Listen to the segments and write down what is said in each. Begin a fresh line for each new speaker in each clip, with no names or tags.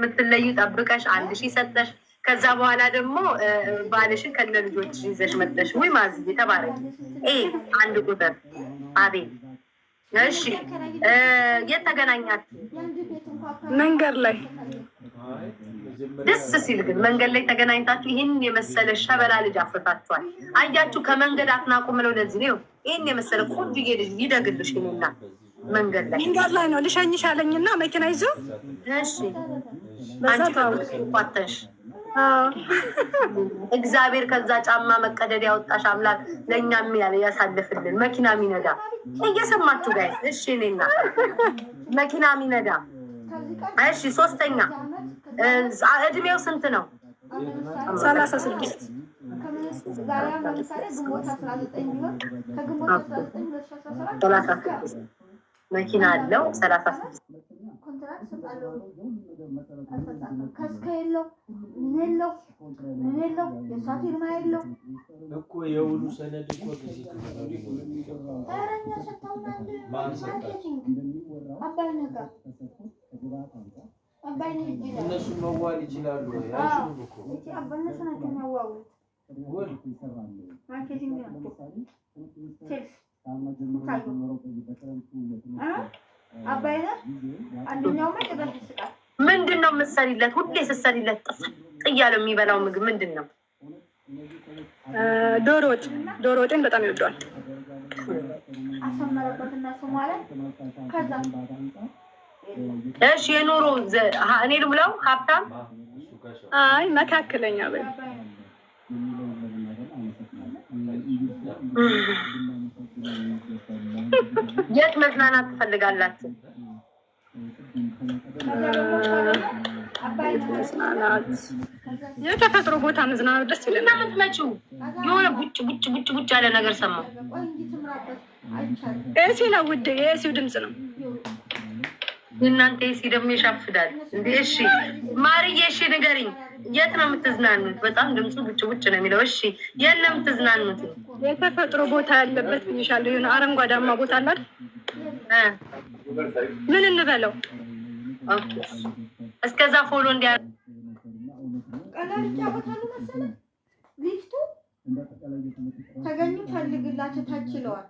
ምትለዩ ጠብቀሽ 1000 ሰጠሽ። ከዛ በኋላ ደግሞ ባልሽን ከነ ልጆች ይዘሽ መጥተሽ ወይ ማዝዬ ተባረኪ። አንድ ቁጥር አቤት። እሺ የት ተገናኛችሁ?
መንገድ ላይ።
ደስ ሲል ግን መንገድ ላይ ተገናኝታችሁ ይህን የመሰለ ሸበላ ልጅ አፍርታችኋል። አያችሁ ከመንገድ አትናቁ ምለው ለዚህ ነው። ይህን የመሰለ ቆንጆዬ ልጅ ይደግልሽ ይልና መንገድ ላይ
ነው ልሸኝሽ አለኝና መኪና ይዞ
እሺ አንቺ ቋተሽ እግዚአብሔር ከዛ ጫማ መቀደድ ያወጣሽ አምላክ ለእኛም ያለ ያሳልፍልን። መኪና ሚነዳ እየሰማችሁ ጋር እሺ እኔና መኪና ሚነዳ እሺ። ሶስተኛ እድሜው ስንት ነው?
36
መኪና አለው 36
እኮ የውሉ ሰነድ እኮ እነሱ መዋል ይችላሉ።
ምንድን ነው የምትሰሪለት? ሁሌ ስትሰሪለት ጥፍጥ እያለው የሚበላው ምግብ ምንድን ነው?
ዶሮ ወጥ። ዶሮ ወጥን በጣም ይወደዋል።
እሺ የኑሮ እኔ ልብለው ሀብታም?
አይ መካከለኛ በይ።
የት መዝናናት ትፈልጋላችሁ?
የተፈጥሮ ቦታ መዝናናት ደስ ይላል።
እና የምትመጪው የሆነ ቡጭ ያለ ነገር ሰማሁ።
ኤሲ ነው ውዴ፣ የኤሲው ድምፅ ነው።
እናንተ ኤሲ ደግሞ ይሻፍዳል እንዴ? እሺ ማርዬ፣ እሺ ንገሪኝ፣ የት ነው የምትዝናኑት? በጣም ድምፁ ቡጭ ነው የሚለው። እሺ የት ነው የምትዝናኑት?
የተፈጥሮ ቦታ ያለበት ትንሻለሁ። የሆነ አረንጓዳማ ቦታ አለ አይደል? ምን እንበለው?
ኦኬ እስከዛ ፎሎ እንዲያ
ሊፍቱ ተገኙ ፈልግላችሁ ታችለዋል።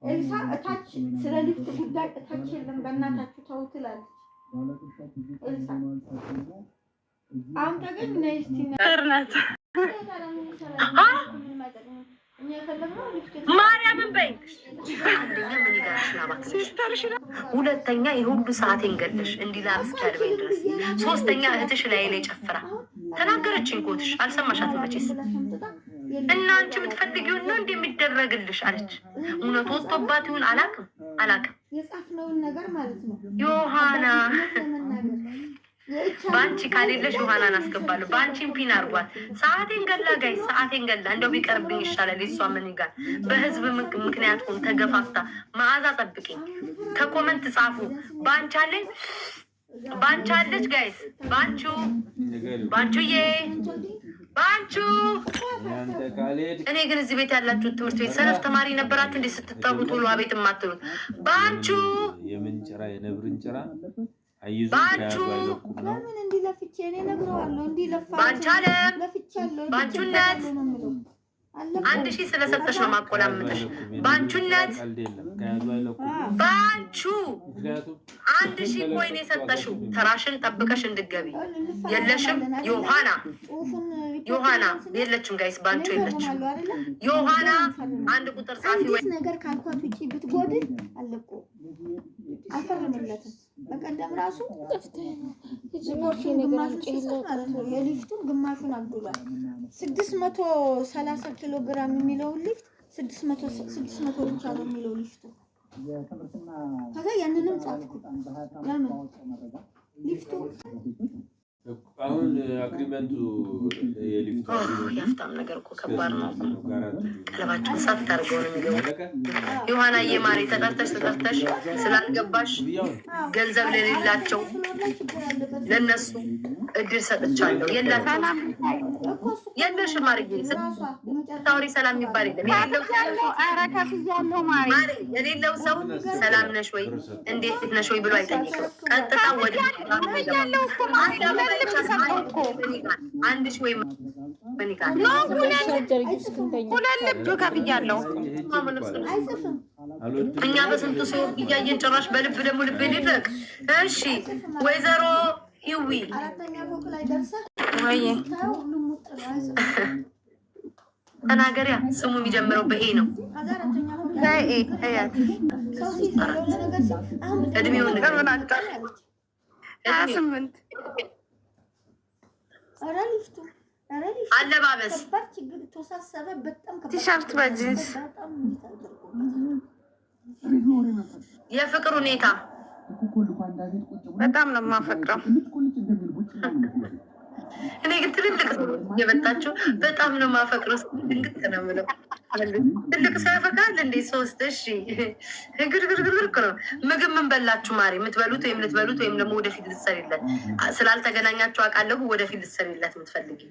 ኤልሳ እታች ስለ ሊፍት ጉዳይ እታች የለም በእናታችሁ ተው ትላለች ኤልሳ። አሁን ተገኙ ነይ እስቲ
ተርናት
ማርያምን በይ። አንደኛ ምን ይጋርሽ ናባክ
ሲስተርሽ ነው።
ሁለተኛ የሁሉ ሰዓቴን ገለሽ እንዲህ ላምስት ያድበኝ ድረስ። ሶስተኛ እህትሽ ላይ ጨፍራ ተናገረችኝ። ኮትሽ አልሰማሻትም መቼስ። እና አንቺ የምትፈልጊውን ነው እንደሚደረግልሽ አለች። እውነቱ ወጥቶባት ይሁን አላቅም።
የጻፍነውን ነገር ማለት ነው
ዮሐና ባንቺ ካሌለሽ ዮሐናን አስገባለሁ። ባንቺን ፒን አርጓል። ሰዓቴን ገላ ጋይ ሰዓቴን ገላ። እንደው ቢቀርብኝ ይሻላል። የሷ ምን ይጋል በህዝብ ምክንያት ሆን ተገፋፍታ መዓዛ ጠብቂኝ። ከኮመንት ጻፉ ባንቺ አለኝ ባንቺ አለች ጋይስ። ባንቹዬ እኔ ግን እዚህ ቤት ያላችሁ ትምህርት ቤት ሰነፍ ተማሪ ነበራችሁ እንዴ? ስትጠሩ ቶሎ አቤት የማትሉት ባንቹ
የምንጭራ የነብርን ጭራ
ባንቹ
ለምን እንዲለፍቼ እኔ ነግረዋለሁ። እንዲለፋ
ባንቹነት 1000 ስለሰጠሽ ነው ማቆላምጥሽ። ባንቹነት ባንቹ 1000 ኮይን የሰጠሽው ተራሽን ጠብቀሽ እንድገቢ የለሽም። ዮሐና የለችም ጋይስ፣ ባንቹ የለችም። ዮሐና አንድ ቁጥር ጻፊ ወይ
ነገር ካልኳት ውጪ ብትጎድል አለቆ አልፈርምለትም። በቀደም ራሱ የሊፍቱን ግማሹን አብዱላል 630 ኪሎ ግራም የሚለውን ሊፍት 600 ብቻ ነው የሚለው ሊፍቱ። ከዛ ያንንም ጻፍኩ። ለምን ሊፍቱ
አሁን አግሪመንቱ የሊፍቱ
ያፍታም ነገር እኮ ከባድ ነው። ቀለባችሁን ሳት ታርገው ነው የሚገቡት። ዮሐናዬ ማሪ ተጠርተሽ ስላልገባሽ ገንዘብ ለሌላቸው ለነሱ እድል ሰጥቻለሁ። የለሽም አድርጌ ስታወሪ ሰላም የሚባል የሌለው ሰው ሰላም ነሽ ወይ እንዴት ነሽ ወይ ብሎ አይጠይቅም። ቀጥታ ወደ አንድሽ ወይ
ሁለት ልብ ከፍያለሁ።
እኛ በስንቱ ሰው እያየን ጭራሽ በልብ ደግሞ ልብ ሊድረቅ። እሺ ወይዘሮ ይዊ ተናገሪያ። ስሙ የሚጀምረው በኤ ነው። እድሜውን አለባበስ
ቲሸርት በጂንስ
የፍቅር ሁኔታ
በጣም ነው የማፈቅረው።
እኔ ግን ትልልቅ የመጣችው በጣም ነው የማፈቅረው። ድንግጥ ነው የምለው። ትልቅ ሰው ያፈቅራል እንዴ? 3 እሺ፣ ግርግርግር ነው። ምግብ ምን በላችሁ ማሪ? የምትበሉት ወይም ልትበሉት ወይም ደግሞ ወደፊት ልትሰሪለት ስላልተገናኛችሁ አውቃለሁ። ወደፊት ልትሰሪለት የምትፈልጊ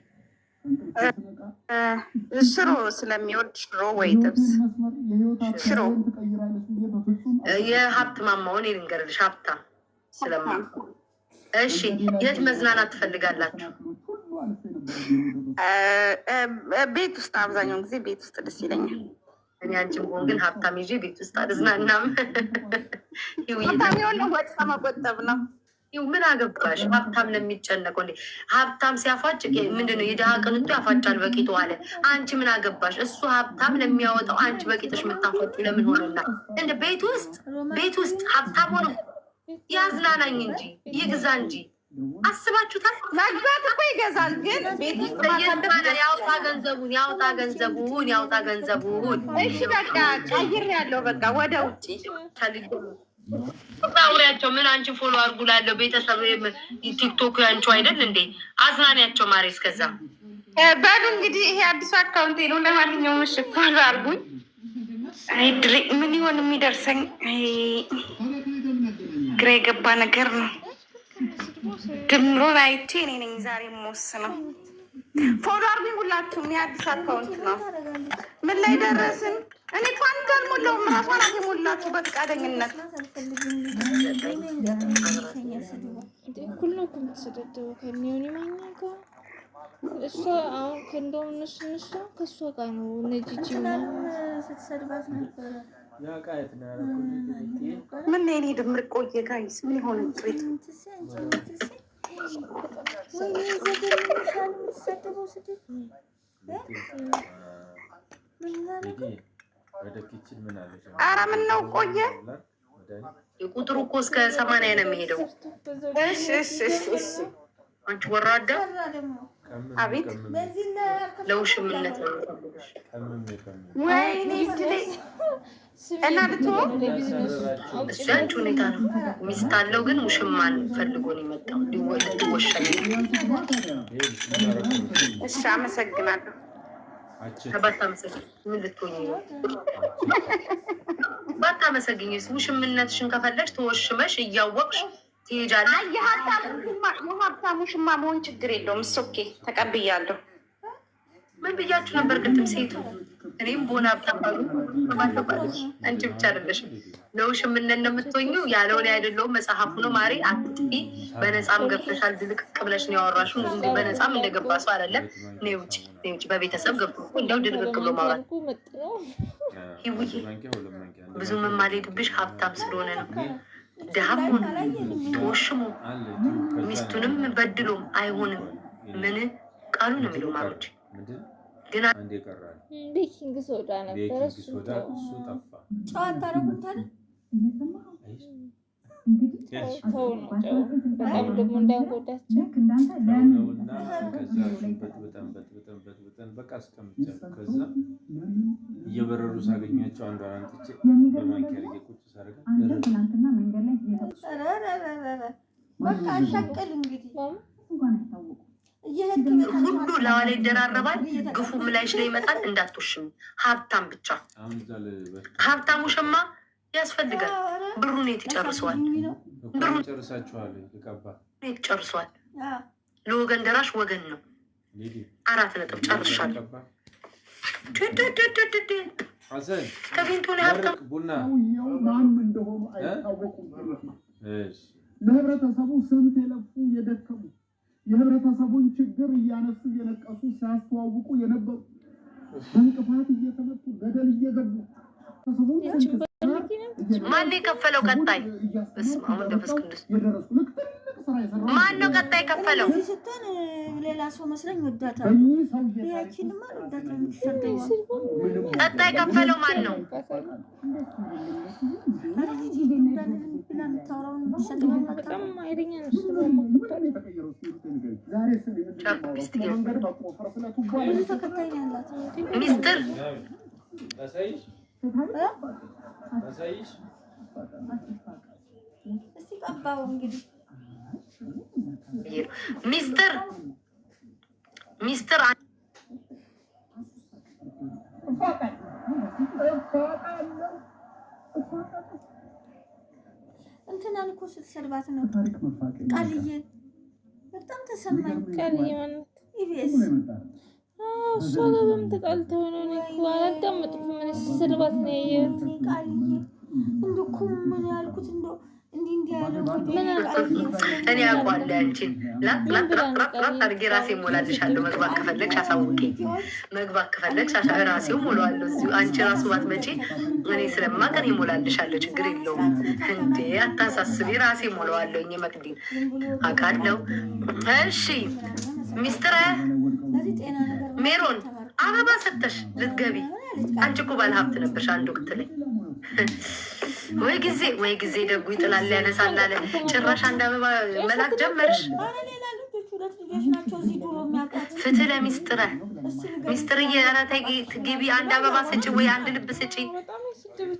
ሽሮ ስለሚወድ ሽሮ ወይ ጥብስ። ሽሮ
የሀብት ማማውን ልንገርልሽ፣ ሀብታም ስለማ እሺ፣ የት መዝናናት ትፈልጋላችሁ?
ቤት ውስጥ፣ አብዛኛውን ጊዜ ቤት ውስጥ ደስ ይለኛል።
እኔ አንቺን ብሆን ግን ሀብታም ይዤ ቤት ውስጥ አልዝናናም።
ሀብታም የሆነ ወጪ መቆጠብ ነው።
ምን አገባሽ? ሀብታም ለሚጨነቀው እንዴ? ሀብታም ሲያፋጭ ምንድነው? የድሃ ቅንጡ ያፋጫል በቂጡ አለ። አንቺ ምን አገባሽ? እሱ ሀብታም ለሚያወጣው አንቺ በቂጥሽ የምታፋጩ ለምን ሆነና? እንደ ቤት ውስጥ ሀብታም ሆኖ ያዝናናኝ እንጂ ይግዛ እንጂ። አስባችሁታል?
መግባት እኮ ይገዛል፣ ግን ቤት ውስጥ
ያውጣ ገንዘቡን።
እሺ በቃ ቀይር ያለው በቃ ወደ ውጭ
አውሪያቸው። ምን አንቺ ፎሎ አርጉላለሁ ቤተሰብ ቲክቶክ ያንቺ አይደል እንዴ? አዝናኒያቸው ማሬ። እስከዛ
በሉ እንግዲህ ይሄ አዲሱ አካውንቴ ነው። ለማንኛውም እሺ ፎሎ አርጉኝ። አይ ድሬ ምን ይሆን የሚደርሰኝ? ግራ የገባ ነገር ነው። ድምሮን አይቼ እኔ ነኝ ዛሬ የምወስነው። ፎሎ አርጉኝ ሁላችሁም። የአዲስ አካውንት ነው። ምን ላይ ደረስን? እኔ ኳንት አልሞላውም። ራሷን የሞላችሁ በፈቃደኝነት
እኩል ነው የምትሰደደው ከሚሆን ማኛ እሷ አሁን ከእንደውም እነሱ ከእሷ ጋር ነው ነጂጂ
ስትሰድባት ነበረ።
ምን እኔ ድምር ቆየ ጋይስ ምን ይሆን ጥሪት ኧረ ምን ነው ቆየ።
ቁጥሩ እኮ እስከ 80 ነው የሚሄደው።
እሺ
አንቺ ወራዳ።
አቤት
ለውሽምነት ነው
ወይኔ ድሬ እና ልትሆ
እሱ ያንቺ ሁኔታ ነው። ሚስት አለው ግን ውሽማን ፈልጎ ነው የመጣው ሊወሸኝ።
እሺ አመሰግናለሁ።
ባታመሰግኝ ምን ልትሆኝ ነው? ባታመሰግኝስ? ውሽምነትሽን ከፈለግሽ ተወሽመሽ እያወቅሽ ትሄጃለሽ።
የሀብታሙ ሽማ መሆን ችግር የለውም። ኦኬ ተቀብያለሁ።
ምን ብያችሁ ነበር ቅድም? ሴቱ እኔም በሆነ ሀብታም ባለባለች አንቺ ብቻ አይደለሽም። ለውሽምነት ነው የምትሆኚው። ያለውን አይደለውም መጽሐፉ ነው ማሪ። አትጥፊ። በነፃም ገብተሻል። ድልቅቅ ብለሽ ነው ያወራሽው። በነፃም እንደገባ ሰው አይደለም። እኔ ውጭ በቤተሰብ ገብቶ እንደው ድልቅቅ ብሎ ማውራት ይውይ። ብዙ መማሌድብሽ ሀብታም ስለሆነ ነው። ድሀም ሆነ ተወሽሞ ሚስቱንም በድሎም አይሆንም። ምን ቃሉ ነው የሚለው ማሮች ግን
ቤኪንግ ሶዳ ነበረ እሱ
ጠፋ።
ጨዋታ ረጉታል
ተው ነው ጨው በጣም ደግሞ እንዳንጎዳቸው
ነውና ከዛ በጣም በቃ አስቀምጫለሁ። ከዛ እየበረሩ ሳገኛቸው አንዷን አንጥቼ በማንኪያ ቁጭ ሳደርግ
ትናንትና መንገድ ላይ በቃ አሻቀል እንግዲህ
ሁሉ ለዋላ ይደራረባል። ግፉም ላይሽ ላይ ይመጣል። እንዳትወሽም ሀብታም ብቻ ሀብታሙ ሸማ ያስፈልጋል። ብሩን የት ይጨርሰዋል? ብሩን
ጨርሳችኋል። ይቀባ
የት ጨርሷል? ለወገን ደራሽ ወገን ነው። 4 ነጥብ ጨርሻለሁ። ተገኝቶን ያርቀ
ቡና ማን እንደሆኑ አይታወቁም። ለህብረተሰቡ ስንት የለፉ የደከሙ የህብረተሰቡን ችግር እያነሱ እየነቀሱ ሲያስተዋውቁ የነበሩ እንቅፋት እየተመቱ ገደል እየገቡ
ማን የከፈለው ቀጣይ? በስመ አብ ወመንፈስ ቅዱስ ማን ነው ቀጣይ ከፈለው?
ስትሆን ሌላ ሰው መስለኝ ወዳታል። ያቺንማ ወዳታ የምትሰደው
ቀጣይ ከፈለው ማን ነው? ሚስጥር
እስቲ ቀባው እንግዲህ ሚስጥር እንትናን እኮ ስትሰድባት ነው ቃልዬ በጣም ተሰማኝ።
ቃልዬ ማለት
ኢቢኤስ
እሷ ጋር በምን ተጣልተው ነው? እኔ እኮ አላዳመጥኩም። ምን ስትሰድባት ነው ያየሁት?
ቃልዬ እንደው እኮ ምን ያልኩት እንደው እንዲህ ያለው
እኔ አውቃለሁ። አንቺን ላጥ አድርጌ ራሴ እሞላልሻለሁ። መግባት ከፈለግሽ አሳውቂኝ። መግባት ከፈለግሽ ራሴው እሞላዋለሁ እዚሁ። አንቺ ራሱ ባትመጪ እኔ ስለማውቅ እኔ እሞላልሻለሁ። ችግር የለውም እንዴ አታሳስቢ። ራሴ እሞላዋለሁ። እኔ መቅዲ አውቃለሁ። እሺ ሚስጥር ሜሮን አበባ ሰተሽ ልትገቢ። አንቺ እኮ ባለሀብት ነበርሽ አንድ ወቅት ላይ። ወይ ጊዜ ደጉ ይጥላል ያነሳል አለ። ጭራሽ አንድ አበባ መላክ ጀመርሽ። ፍትህ ለሚስጥረ ሚስጥርዬ፣ ኧረ ተይ ግቢ። አንድ አበባ ስጪ ወይ አንድ ልብ ስጪ።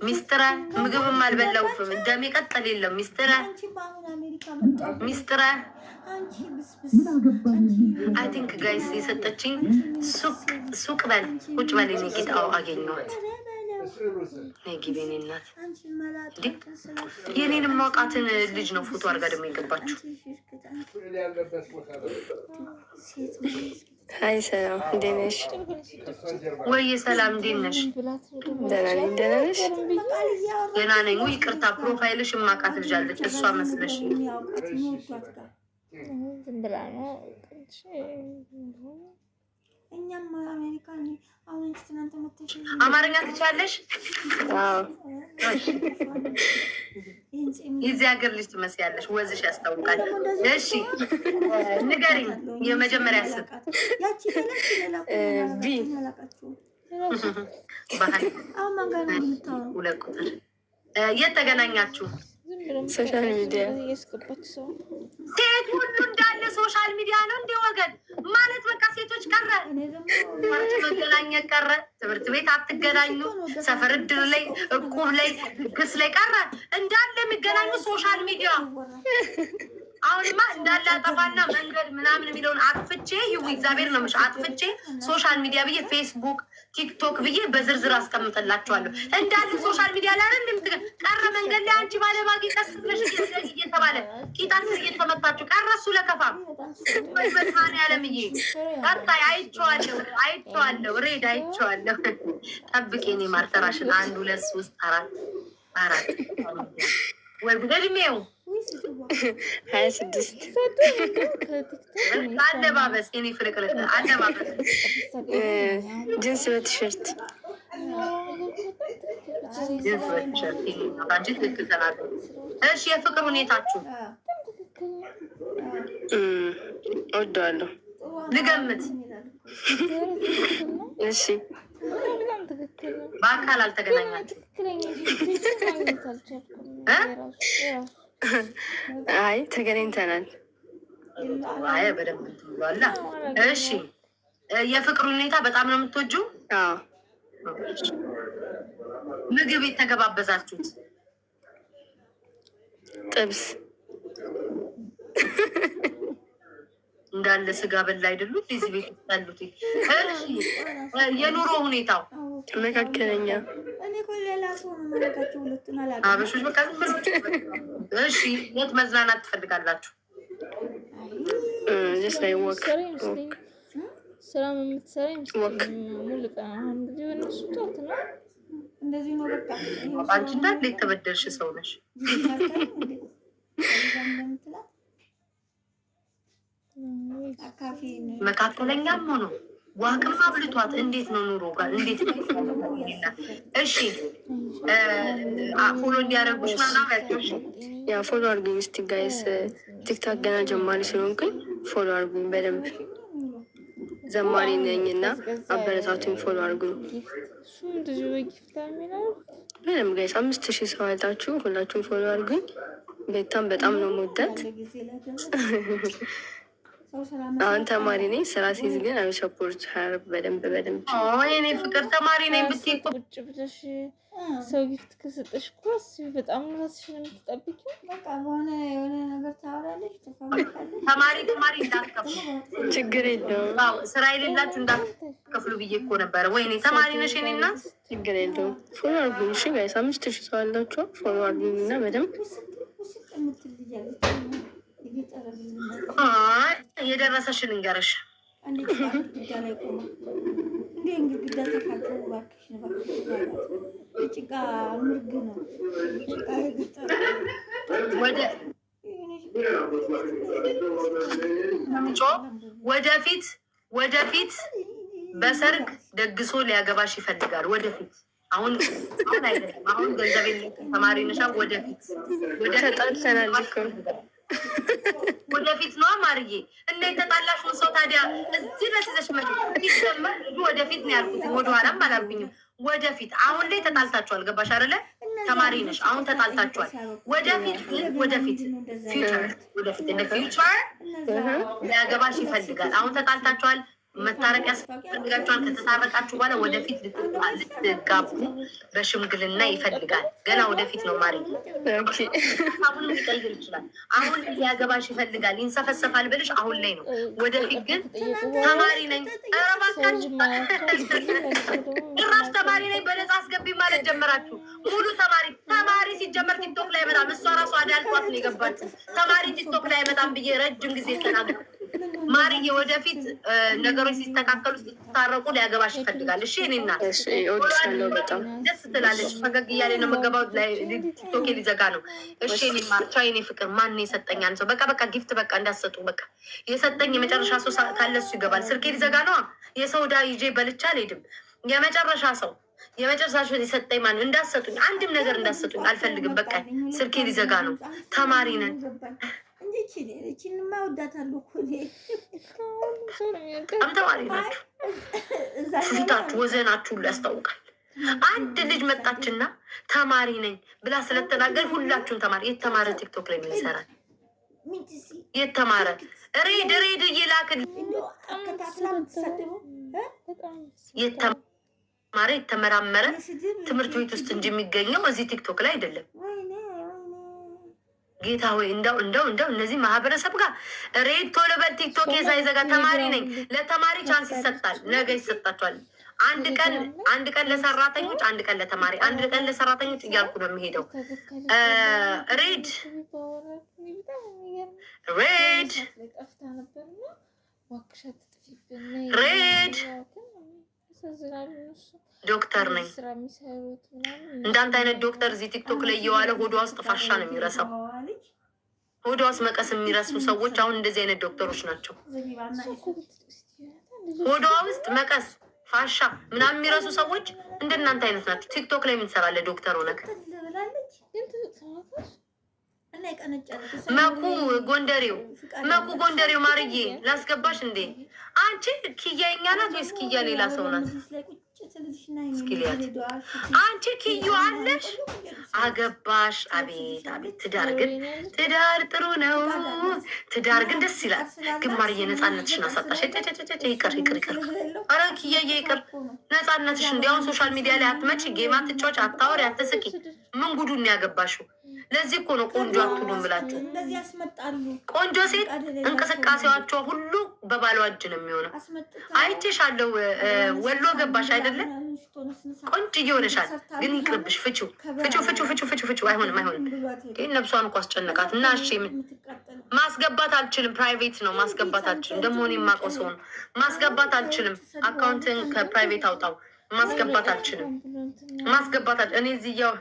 ሚስጥረ ምግብም አልበላው ደሜ ቀጠል የለም። ሚስጥረ አይ ቲንክ ጋይስ የሰጠችኝ ሱቅ በል ቁጭ በል የኔ ጌታ አገኘኋት። ነጊቤኔ እናት የኔንም ማውቃትን ልጅ ነው ፎቶ አድርጋ ደግሞ የገባችሁ።
ሀይ ሰላም፣ እንዴት ነሽ?
ወይ ሰላም፣ እንዴት ነሽ?
ደህና ነኝ። ደህና ነሽ?
ደህና ነኝ። ውይ ይቅርታ፣ ፕሮፋይልሽ የማውቃት ልጅ አለች። እሷ መስለሽ
ዝም ብላ ነው።
እኛም አሜሪካን አሁን ትናንት መጥተሽ
አማርኛ ትችያለሽ?
አዎ።
የዚህ ሀገር ልጅ ትመስያለሽ። ወዝሽ ያስታውቃል። እሺ ንገሪኝ፣ የመጀመሪያ ስም
ቢ
ባህል
አሁን ማን ጋር ነው የምታወራው?
2 ቁጥር የት ተገናኛችሁ?
ሶሻል ሚዲያ
ያስገባት ሰው
ሴት ሁሉ እንዳለ ሶሻል ሚዲያ ነው እንደ ወገን ማለት በቃ ሴቶች ቀረ መገናኘት ቀረ። ትምህርት ቤት አትገናኙ። ሰፈር እድር ላይ እቁብ ላይ ክስ ላይ ቀረ እንዳለ የሚገናኙ ሶሻል ሚዲያ። አሁንማ እንዳለ አጠፋና መንገድ ምናምን የሚለውን አጥፍቼ ይው እግዚአብሔር ነው አጥፍቼ ሶሻል ሚዲያ ብዬ ፌስቡክ ቲክቶክ ብዬ በዝርዝር አስቀምጥላችኋለሁ። እንዳለ ሶሻል ሚዲያ ላይ አይደል ቀረ። መንገድ ላይ አንቺ ባለማጊ ቀስ ብለሽ እየተባለ ቂጣት እየተመታችሁ ቀረ። እሱ ለከፋም በስማን ያለምዬ ቀጣይ አይቼዋለሁ ሬድ አይቼዋለሁ። ጠብቄ እኔ ማርተራሽን 1 2 3 4 ወይ እድሜው
26
አለባበስ እኔ ፍልቅልቅ አለባበስ
ጅንስ በቲሸርት
አንቺ ትክክል ተናገር። እሺ የፍቅር ሁኔታችሁ
እወደዋለሁ።
ልገምት።
እሺ
በአካል አልተገናኛችሁ?
አይ ተገናኝተናል።
አይ በደንብ ትሏላ። እሺ የፍቅር ሁኔታ በጣም ነው የምትወጂው?
አዎ።
ምግብ የተገባበዛችሁት?
ጥብስ
እንዳለ ስጋ በላ አይደሉት እዚህ ቤት ያሉት? እሺ የኑሮ ሁኔታው
መካከለኛ።
እኔ እኮ ሌላ ሰው ነው የማደርጋቸው ሁለቱን አላውቅም።
አበሾች በቃ እሺ የት መዝናናት ትፈልጋላችሁ?
ጀስት ላይ ወክ
ስራ የምትሰራ ይመስለኛል። ሙሉ ቀን አሁን እንግዲህ በእነሱ ጧት ነው
እንደዚህ ነው በቃ።
አንቺ እንዳለ የተበደልሽ ሰው ነሽ። መካከለኛም ሆኖ ዋቅም አብልቷት እንዴት ነው ኑሮ ጋር እንዴት ነው? እሺ ፎሎ እንዲያደርጉሽ ማናውያቸውሽ
ያ ፎሎ አድርጉኝ እስቲ ጋይስ። ቲክታክ ገና ጀማሪ ስለሆንኩኝ ፎሎ አድርጉኝ በደንብ። ዘማሪ ነኝ እና አበረታቱኝ፣ ፎሎ አድርጉኝ በደንብ ጋይስ። 5000 ሰው አልጣችሁ ሁላችሁም ፎሎ አድርጉኝ። ቤታም በጣም ነው የምወዳት። አሁን ተማሪ ነኝ። ስራ ሲይዝ ግን አይ ሰፖርት ሀር በደንብ
እኔ ፍቅር ተማሪ ነኝ ብትይ
ቁጭ ብለሽ ሰው ጊፍት ከሰጠሽ እኮ በጣም ራስሽን የምትጠብቂው
በቃ የሆነ ነገር ታወራለች።
ተማሪ እንዳትከፍሉ
ችግር የለውም።
ስራ የሌላችሁ እንዳትከፍሉ ብዬ እኮ ነበረ። ወይኔ ተማሪ ነሽ የኔ እናት።
ችግር የለውም። ፎሎ አድርጉኝ እሺ ጋይስ። 5000 ሰው አላችሁ። ፎሎ አድርጉኝ እና በደንብ
የደረሰሽን እንገረሽ ወደፊት በሰርግ ደግሶ ሊያገባሽ ይፈልጋል። ወደፊት አሁን አይደለም። አሁን ገንዘብ ተማሪ ነሻ። ወደፊት
ተጣልተናል እኮ
ወደፊት ነው ማርዬ። እና የተጣላሽውን ሰው ታዲያ እዚህ ድረስ ይዘሽ መጪ ይሰማል። ወደፊት ነው ያልኩት፣ ወደኋላም አላልኩኝም። ወደፊት አሁን ላይ ተጣልታችኋል። ገባሽ አይደለ? ተማሪ ነሽ፣ አሁን ተጣልታችኋል። ወደፊት እንደ ፊውቸር ሊያገባሽ ይፈልጋል። አሁን ተጣልታችኋል፣ መታረቅ ያስፈልጋችኋል። ከተታረቃችሁ በኋላ ወደፊት ልትጋቡ በሽምግልና ይፈልጋል። ገና ወደፊት ነው ማርዬ። አሁን ሊቀይር ይችላል። አሁን ሊያገባሽ ይፈልጋል፣ ይንሰፈሰፋል ብልሽ አሁን ላይ ነው። ወደፊት ግን ተማሪ ነኝ ጭራሽ ተማሪ ነኝ በነፃ አስገቢ ማለት ጀመራችሁ። ሙሉ ተማሪ ሲጀመር ቲክቶክ ላይ አይመጣም። እሷ ራሷ አዳልጧት ነው የገባችሁ። ተማሪ ቲክቶክ ላይ አይመጣም ብዬ ረጅም ጊዜ ተናገርኩ። ማርዬ ወደፊት ነገሮች ሲስተካከሉ ሲታረቁ ሊያገባሽ ይፈልጋል። እሺ እኔ እናት
በጣም
ደስ ትላለች። ፈገግ እያለ ነው መገባው ላይ ቲክቶክ ሊዘጋ ነው። እሺ እኔ ማርቻ የኔ ፍቅር ማን የሰጠኝ አንድ ሰው በቃ ጊፍት በቃ እንዳሰጡ በቃ የሰጠኝ የመጨረሻ ሰው ካለ እሱ ይገባል። ስልኬ ሊዘጋ ነው። የሰው ዳ ይዤ በልቻ አልሄድም። የመጨረሻ ሰው የሰጠኝ ማን እንዳሰጡኝ አንድም ነገር እንዳሰጡኝ አልፈልግም። በቃ ስልኬ ሊዘጋ ነው። ተማሪ ነን
እቺንማ እወዳታለሁ እኮ
በጣም ተማሪ ናችሁ። ፊታችሁ ወዘናችሁ ሁሉ ያስታውቃል። አንድ ልጅ መጣችና ተማሪ ነኝ ብላ ስለተናገር ሁላችሁም ተማሪ የተማረ ቲክቶክ ላይ ምን ይሰራል? የተማረ ሬድ እየላክል የተማረ የተመራመረ ትምህርት ቤት ውስጥ እንጂ የሚገኘው እዚህ ቲክቶክ ላይ አይደለም። ጌታ ሆይ እንደው እነዚህ ማህበረሰብ ጋር ሬድ ቶሎ በል ቲክቶክ ሳይዘጋ ተማሪ ነኝ። ለተማሪ ቻንስ ይሰጣል፣ ነገ ይሰጣቸዋል። አንድ ቀን ለሰራተኞች፣ አንድ ቀን ለተማሪ፣ አንድ ቀን ለሰራተኞች እያልኩ ነው የሚሄደው። ሬድ ዶክተር ነኝ። እንዳንተ አይነት ዶክተር እዚህ ቲክቶክ ላይ እየዋለ ሆዷ ውስጥ ፋሻ ነው የሚረሳው። ሆዷ ውስጥ መቀስ የሚረሱ ሰዎች አሁን እንደዚህ አይነት ዶክተሮች ናቸው። ሆዷ ውስጥ መቀስ ፋሻ ምናምን የሚረሱ ሰዎች እንደናንተ አይነት ናቸው። ቲክቶክ ላይ የምንሰራለ ዶክተር ሆነክ መኩ ጎንደሬው ማርዬ ላስገባሽ እንዴ? አንቺ ኪያ የኛ ናት ወይስ ኪያ ሌላ ሰው ናት? እስኪሊያት አንቺ ኪዩ አለሽ አገባሽ። አቤት ትዳር ጥሩ ነው። ትዳር ግን ደስ ይላል። ግን ማርዬ ነፃነትሽን አሳጣሽ። ይቅር ኧረ ኪያዬ ይቅር ነፃነትሽ። እንዲያውም ሶሻል ሚዲያ ላይ አትመጪ፣ ጌማ ትጫወች፣ አታወሪ፣ አትስቂ። ምን ጉዱን ያገባሽው? ለዚህ እኮ ነው ቆንጆ አትሉም ብላችሁ።
እንደዚህ ያስመጣሉ።
ቆንጆ ሴት እንቅስቃሴዋቸው ሁሉ በባሏ እጅ ነው የሚሆነው። አይቼሻለሁ። ወሎ ገባሽ አይደለም? ቆንጆ ሆነሻል። ግን ይቅርብሽ። ፍቺው። አይሆንም። ግን ነብሷን እኮ አስጨነቃት እና እሺ ማስገባት አልችልም። ፕራይቬት ነው ማስገባት አልችልም። ደግሞ እኔ የማውቀው ሰው ነው። ማስገባት አልችልም። አካውንትን ከፕራይቬት አውጣው። ማስገባት አልችልም። እኔ እዚህ ያው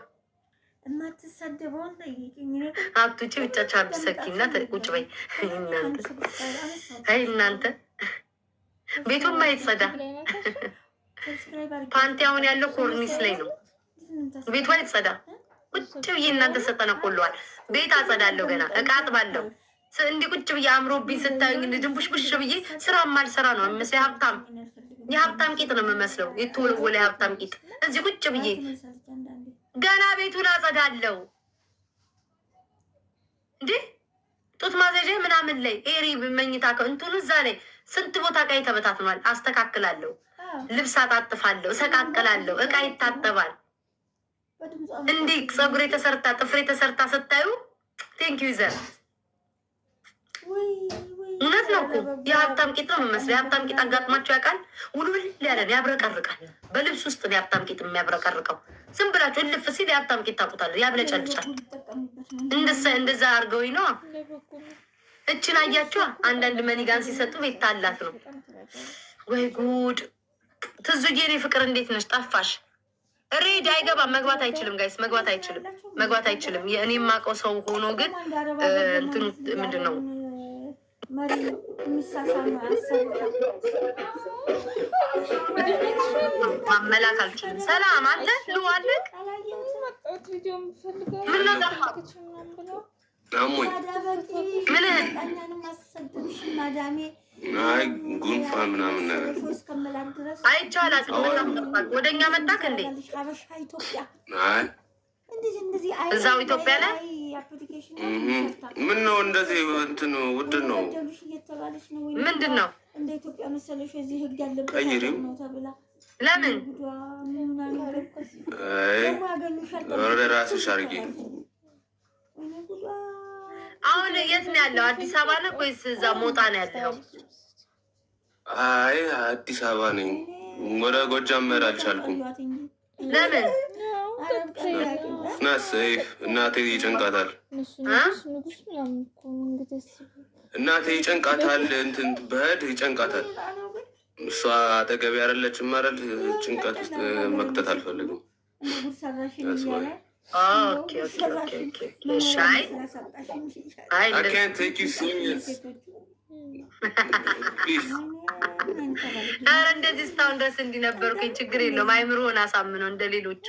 የማትሰደበውን
አብቱቺ ብቻ ቻርጅ ሰኪና ቁጭ በይ። እናንተ ቤቱን ማየት ጸዳ። ፓንቲ አሁን ያለው ኮርኒስ ላይ ነው። ቤቱ አይጸዳ። ቁጭ ብዬ እናንተ ሰጠነቆለዋል። ቤት አጸዳለሁ። ገና እቃ አጥባለሁ። እንዲህ ቁጭ ብዬ አምሮብኝ ስታዩኝ ድንቡሽቡሽ ብዬ ስራ ማልሰራ ነው የምመስለው። የሀብታም ቂጥ ነው የምመስለው። የተወለወለ የሀብታም ቂጥ እዚህ ቁጭ ብዬ ገና ቤቱን አጸዳለሁ። እንዴ ጡት ማዘዣ ምናምን ላይ ኤሪ መኝታ እንትኑ እዛ ላይ ስንት ቦታ እቃ ተበታትኗል። አስተካክላለሁ። ልብስ አጣጥፋለሁ። እሰቃቅላለሁ። እቃ ይታጠባል። እንዲህ ፀጉሬ ተሰርታ ጥፍሬ ተሰርታ ስታዩ ቴንኪዩ ይዘር እውነት ነው እኮ የሀብታም ቂጥ ነው የምመስለው። የሀብታም ቂጥ አጋጥሟቸው ያውቃል? ውልውል ያለን ያብረቀርቃል። በልብስ ውስጥ ነው የሀብታም ቂጥ የሚያብረቀርቀው። ዝም ብላችሁ እልፍ ሲል የሀብታም ቂጥ ታውቁታለህ። ያብለጨልጫል። እንደዛ አድርገውኝ ነው። እችን አያችኋ? አንዳንድ መኒጋን ሲሰጡ ቤት ታላት ነው ወይ ጉድ! ትዙዬ እኔ ፍቅር እንዴት ነሽ? ጠፋሽ። ሬድ አይገባም። መግባት አይችልም ጋይስ፣ መግባት አይችልም። የእኔ የማውቀው ሰው ሆኖ ግን እንትኑ ምንድን ነው ማመላክ አልችልም። ሰላም አለ ልዋለ ምነው ጠፋ?
አይ ጉንፋን ምናምን ነገር
አይቻላት። ወደኛ መጣክ እንዴ?
አይ
እዛው ኢትዮጵያ ላይ
ምን ነው እንደዚህ እንትን ውድ ነው።
ምንድን ነው
ቀይሪው?
ለምን
ወደ ራስሽ አድርጊ።
አሁን የት ነው ያለው? አዲስ አበባ ነው ወይስ እዛ ሞጣ ነው ያለው?
አይ አዲስ አበባ ነኝ። ወደ ጎጃም መሄድ አልቻልኩም።
ለምን?
ናሰይፍ እናቴ ይጨንቃታል። እናቴ ይጨንቃታል። እንትን በህድ ይጨንቃታል። እሷ አጠገቤ አይደለችም አይደል? ጭንቀት ውስጥ መክተት አልፈልግም።
ኧረ እንደዚህ እስካሁን ድረስ እንዲነበርኩኝ ችግር የለውም። አይምሮህን አሳምነው እንደ ሌሎቹ።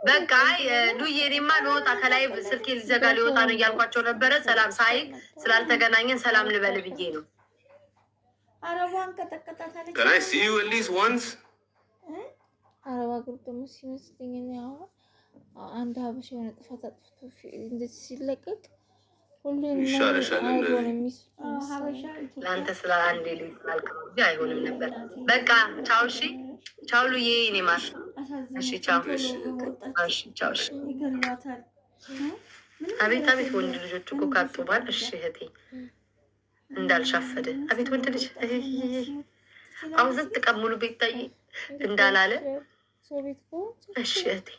በቃ ሉዬ እኔማ ልወጣ ከላይ ስልኬ ሊዘጋ ሊወጣ ነው እያልኳቸው ነበረ። ሰላም ሳይ ስላልተገናኘን ሰላም ልበል ብዬ ነው።
Can I see you at least once?
አረብ ሀገር ደግሞ ሲመስለኝ አንድ ሀበሻ የሆነ ጥፋት አጥፍቶ እንደዚህ ሲለቀቅ ሁሉም
ለአንተ ስለ አንዴ ልጅ ስላልከው እንጂ አይሆንም ነበር። በቃ ቻው። እሺ ቻው ሉዬ እኔ ማር። እሺ ቻው። እሺ ቻው። እሺ አቤት ወንድ ልጆች እኮ ካጡ ባል። እሺ እህቴ እንዳልሻፈደ አቤት ወንድ ልጅ አሁን ዘት ተቀሙሉ ቤት ታይ እንዳላለ። እሺ እህቴ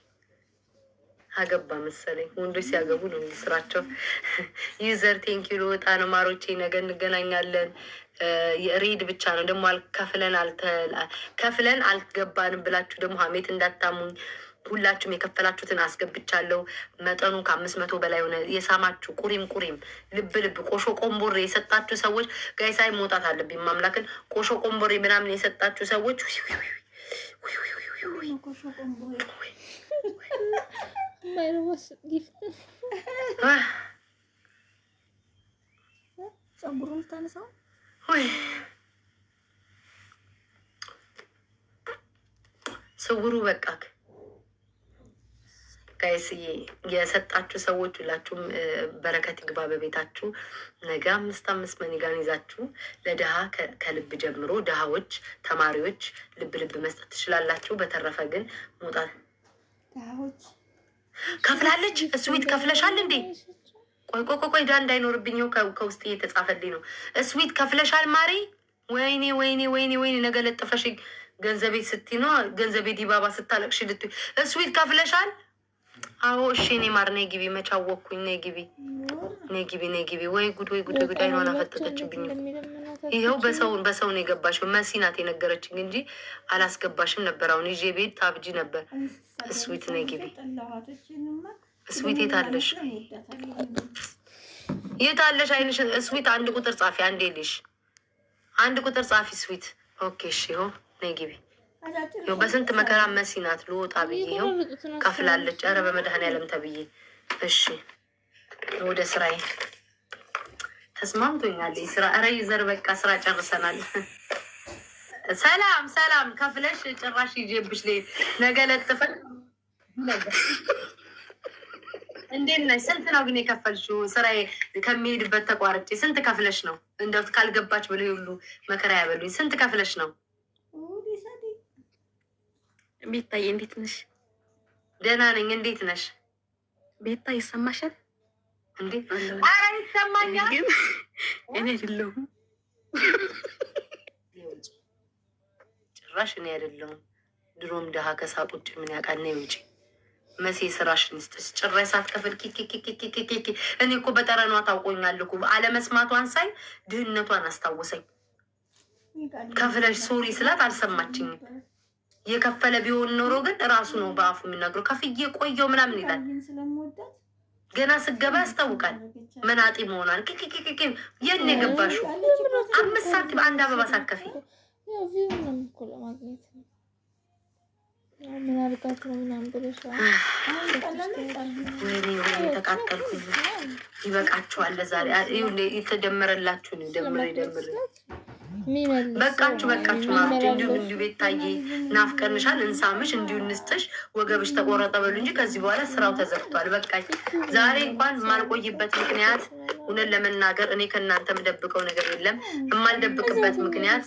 አገባ መሰለኝ። ወንዶች ሲያገቡ ነው እንጂ ስራቸው። ዩዘር ቴንኪዩ ልወጣ ነው ማሮቼ፣ ነገ እንገናኛለን። ሬድ ብቻ ነው ደግሞ ከፍለን አልገባንም ብላችሁ ደግሞ ሀሜት እንዳታሙኝ። ሁላችሁም የከፈላችሁትን አስገብቻለሁ። መጠኑ ከ500 በላይ ሆነ። የሳማችሁ ቁሪም ልብ ቆሾ ቆምቦሬ የሰጣችሁ ሰዎች ጋይሳይ መውጣት አለብኝ። ማምላክን ቆሾ ቆምቦሬ ምናምን የሰጣችሁ ሰዎች
ጸጉሩን ታነሳው
ስውሩ በቃ ጋይስዬ የሰጣችሁ ሰዎች ሁላችሁም በረከት ይግባ በቤታችሁ። ነገ 5 መኒጋን ይዛችሁ ለድሃ ከልብ ጀምሮ ድሃዎች፣ ተማሪዎች ልብ መስጠት ትችላላችሁ። በተረፈ ግን መውጣት ከፍላለች። ስዊት ከፍለሻል እንዴ? ቆይ ዳ እንዳይኖርብኝ ከውስጥ እየተጻፈልኝ ነው። ስዊት ከፍለሻል ማሪ? ወይኔ ነገ ለጥፈሽ ገንዘቤ ስትይ ነው ገንዘቤ ዲባባ ስታለቅሽ ልትይ። ስዊት ከፍለሻል? አዎ እሺ። እኔ ማር ነይ ግቢ። መቻወኩኝ። ነይ ግቢ። ወይ ጉድ አይኗን አፈጠጠችብኝ። ይኸው በሰው ነው የገባሽው። መሲ ናት የነገረችኝ እንጂ አላስገባሽም ነበር። አሁን ይዤ ቤት ታብጂ ነበር። ስዊት ነይ ግቢ። ስዊት የታለሽ? አይንሽ ስዊት አንድ ቁጥር ጻፊ። አንዴ ልሽ አንድ ቁጥር ጻፊ ስዊት። ኦኬ እሺ። ይኸው ነይ ግቢ። ይኸው በስንት መከራ መሲ ናት ልወጣ ብዬ ይኸው ከፍላለች። ኧረ በመድኃኒዓለም ተብዬ። እሺ ወደ ስራዬ ተስማምቶኛል። ስራ ኧረ ይዘር በቃ ስራ ጨርሰናል። ሰላም ከፍለሽ ጭራሽ ይዤብሽ ነገ ለጥፈን እንዴት ነሽ? ስንት ነው ግን የከፈልሽው? ስራዬ ከሚሄድበት ተቋርጬ ስንት ከፍለሽ ነው? እንደው ካልገባች ብሎ ሁሉ መከራ ያበሉኝ። ስንት ከፍለሽ ነው?
ቤታዬ እንዴት ነሽ?
ደህና ነኝ። እንዴት ነሽ?
ቤታ ይሰማሻል?
እንዴት? ኧረ ይሰማኛል።
ግን እኔ አይደለሁም።
ጭራሽ እኔ አይደለሁም። ድሮም ደሃ ከሳቅ ውጭ ምን ያውቃል? ነይ ውጪ። መሲ ስራሽን ስትስ ጭራሽ ሳትከፍል ኪኪኪኪኪኪ። እኔ እኮ በጠረኗ ታውቆኛል እኮ። አለመስማቷን ሳይ ድህነቷን አስታወሰኝ። ከፍለሽ ሶሪ ስላት አልሰማችኝም። የከፈለ ቢሆን ኖሮ ግን እራሱ ነው በአፉ የሚናገረው። ከፍዬ ቆየው ምናምን ይላል። ገና ስገባ ያስታውቃል መናጢ መሆኗን። ኪኪኪኪ የት ነው የገባሽው? 5 ሳንቲም አንድ አበባ ሳትከፊ
ምን አድርጋት ነው ምናምን ብለሻል።
ወይኔ ተቃጠልኩኝ። ይበቃችኋል። ለዛሬ የተደመረላችሁ ነው። ደምሬ በቃችሁ ማለት እንዲሁ ቤት ታዬ ናፍቀንሻል፣ እንሳምሽ፣ እንዲሁ እንስጥሽ፣ ወገብሽ ተቆረጠ በሉ እንጂ ከዚህ በኋላ ስራው ተዘግቷል። በቃኝ። ዛሬ እንኳን የማልቆይበት ምክንያት እውነት ለመናገር እኔ ከእናንተ የምደብቀው ነገር የለም። የማልደብቅበት ምክንያት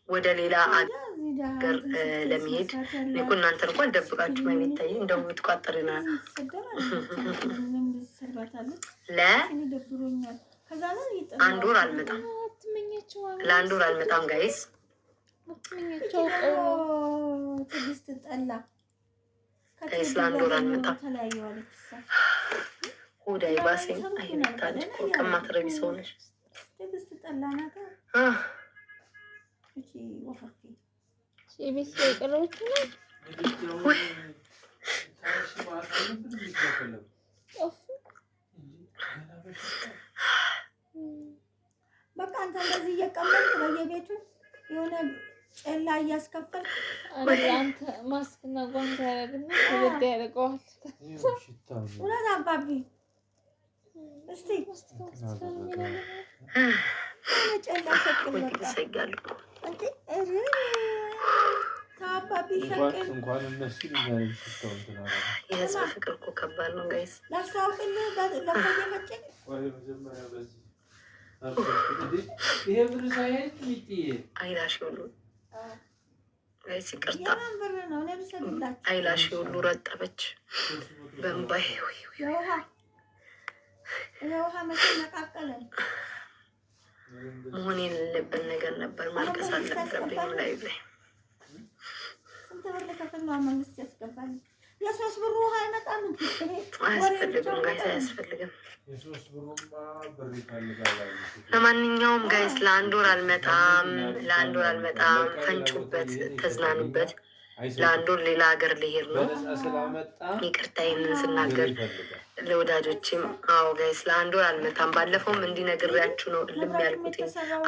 ወደ ሌላ አገር ለመሄድ እኔ እኮ እናንተን እኮ አልደብቃችሁ። ቤት ታዬ እንደው ብትቋጠርና ለአንድ ወር አልመጣም። ለአንድ ወር አልመጣም ጋይስ። ለአንድ ወር አልመጣም። ሆዳ ይባሰኝ። አይመታለች እኮ ከማትረቢ ሰው ነሽ።
በቃ አንተ እንደዚህ እየቀመጥክ በየቤቱ የሆነ ጨላ እያስከፈልክ
አንተ ማስክና ጓንት ያደርግና ወደ ያደርገዋል።
እውነት አባቢ እስቲ ጨላ ሸቅል
ይሰጋሉ
እንዴ? ታባቢ ሸቅል
እንኳን እነሱ
የህዝብ ፍቅር እኮ ከባድ ነው ጋይስ።
ላስታውቅልህ ለፈየፈጭ
ይሄ ብር ሳይሄድ
አይላሽ ሁሉ ጋይስ ይቅርታ፣
ብር ነው ለብሰላችሁ።
አይላሽ ሁሉ ረጠበች በእምባይ።
የውሃ መቼ ነቃቀለን።
መሆን የሌለበት ነገር ነበር። ማልቀስ አልነበረብኝም። ላይ
ስንት ብር ከፍል ነው መንግስት ያስገባል? የ3 ብር ውሃ አይመጣም።
አያስፈልግም ጋይስ፣ አያስፈልግም። ለማንኛውም ጋይስ ለአንድ ወር አልመጣም። ፈንጩበት፣ ተዝናኑበት። ለአንድ ወር ሌላ ሀገር ልሄድ ነው። ይቅርታ ይህንን ስናገር ለወዳጆችም። አዎ ጋይስ ለአንድ ወር አልመጣም። ባለፈውም እንዲነግሬያችሁ ነው ልም ያልኩት፣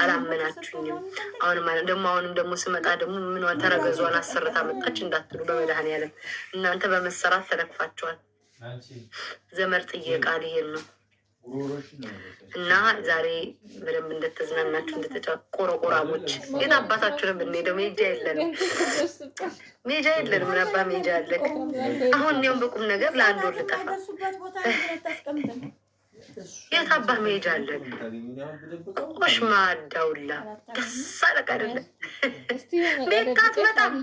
አላመናችሁኝም። አሁንም ደግሞ ስመጣ ደግሞ ምን ተረገዟን አሰርታ መጣች እንዳትሉ በመድኃኒዓለም እናንተ በመሰራት ተለክፋችኋል። ዘመድ ጥየቃ ልሄድ ነው እና ዛሬ በደንብ እንደተዝናናችሁ ቆረቆራቦች ግን አባታችሁንም ብንሄደው ሜጃ የለንም። ምን አባ ሜጃ አለን። አሁን እኔውም በቁም ነገር ለአንድ ወር ልጠፋ የት አባ ሜጃ አለን? ቆሽ ማዳውላ ደስ አለቅ አይደለም። ቤት አትመጣም።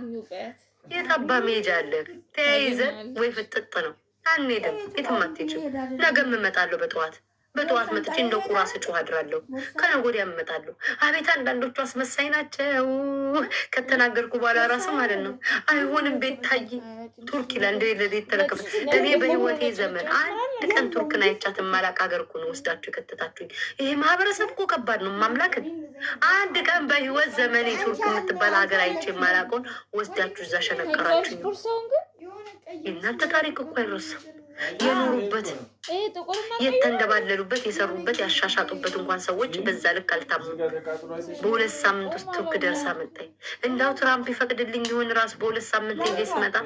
የታባ ሜጃ አለ ተያይዘን ወይ ፍጥጥ ነው አንሄድም። የትም አትሄጂም። ነገም እመጣለሁ በጠዋት መጥቼ እንደ ቁራ ስጮህ አድራለሁ። ከነገ ወዲያ እመጣለሁ። አቤት አንዳንዶቹ አስመሳይ ናቸው። ከተናገርኩ በኋላ ራሱ ማለት ነው አይሆንም። ቤታይ ቱርክ ይላል እንደ ለሌት ተለከፈ። እኔ በህይወቴ ዘመን አንድ ቀን ቱርክን አይቻት የማላቅ ሀገር እኮ ነው ወስዳችሁ የከተታችሁኝ። ይሄ ማህበረሰብ እኮ ከባድ ነው። ማምላክን አንድ ቀን በህይወት ዘመኔ ቱርክ የምትባል ሀገር አይቼ የማላቀውን ወስዳችሁ እዛ ሸነቀራችሁኝ። የእናንተ ታሪክ እኮ አይረሳም። የኖሩበት የተንደባለሉበት የሰሩበት ያሻሻጡበት እንኳን ሰዎች በዛ ልክ አልታሙም። በ2 ሳምንት ውስጥ ቱርክ ደርሳ መጣኝ። እንዳው ትራምፕ ይፈቅድልኝ ይሆን ራሱ በ2 ሳምንት ሄጄ ስመጣ።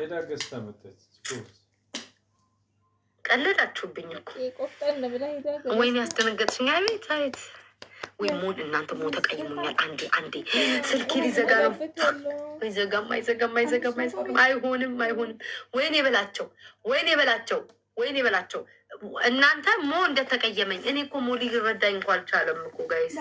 ቀለዳችሁብኝ እኮ ወይኔ ያስደነገጥሽኝ። አቤት አቤት ወይ ሞድ እናንተ ሞ ተቀይሙኛል። አንዴ ስልኬ ሊዘጋ ነው። አይዘጋም። አይሆንም። ወይኔ በላቸው እናንተ ሞ እንደተቀየመኝ። እኔ እኮ ሞ ሊረዳኝ እንኳ አልቻለም እኮ ጋይስ።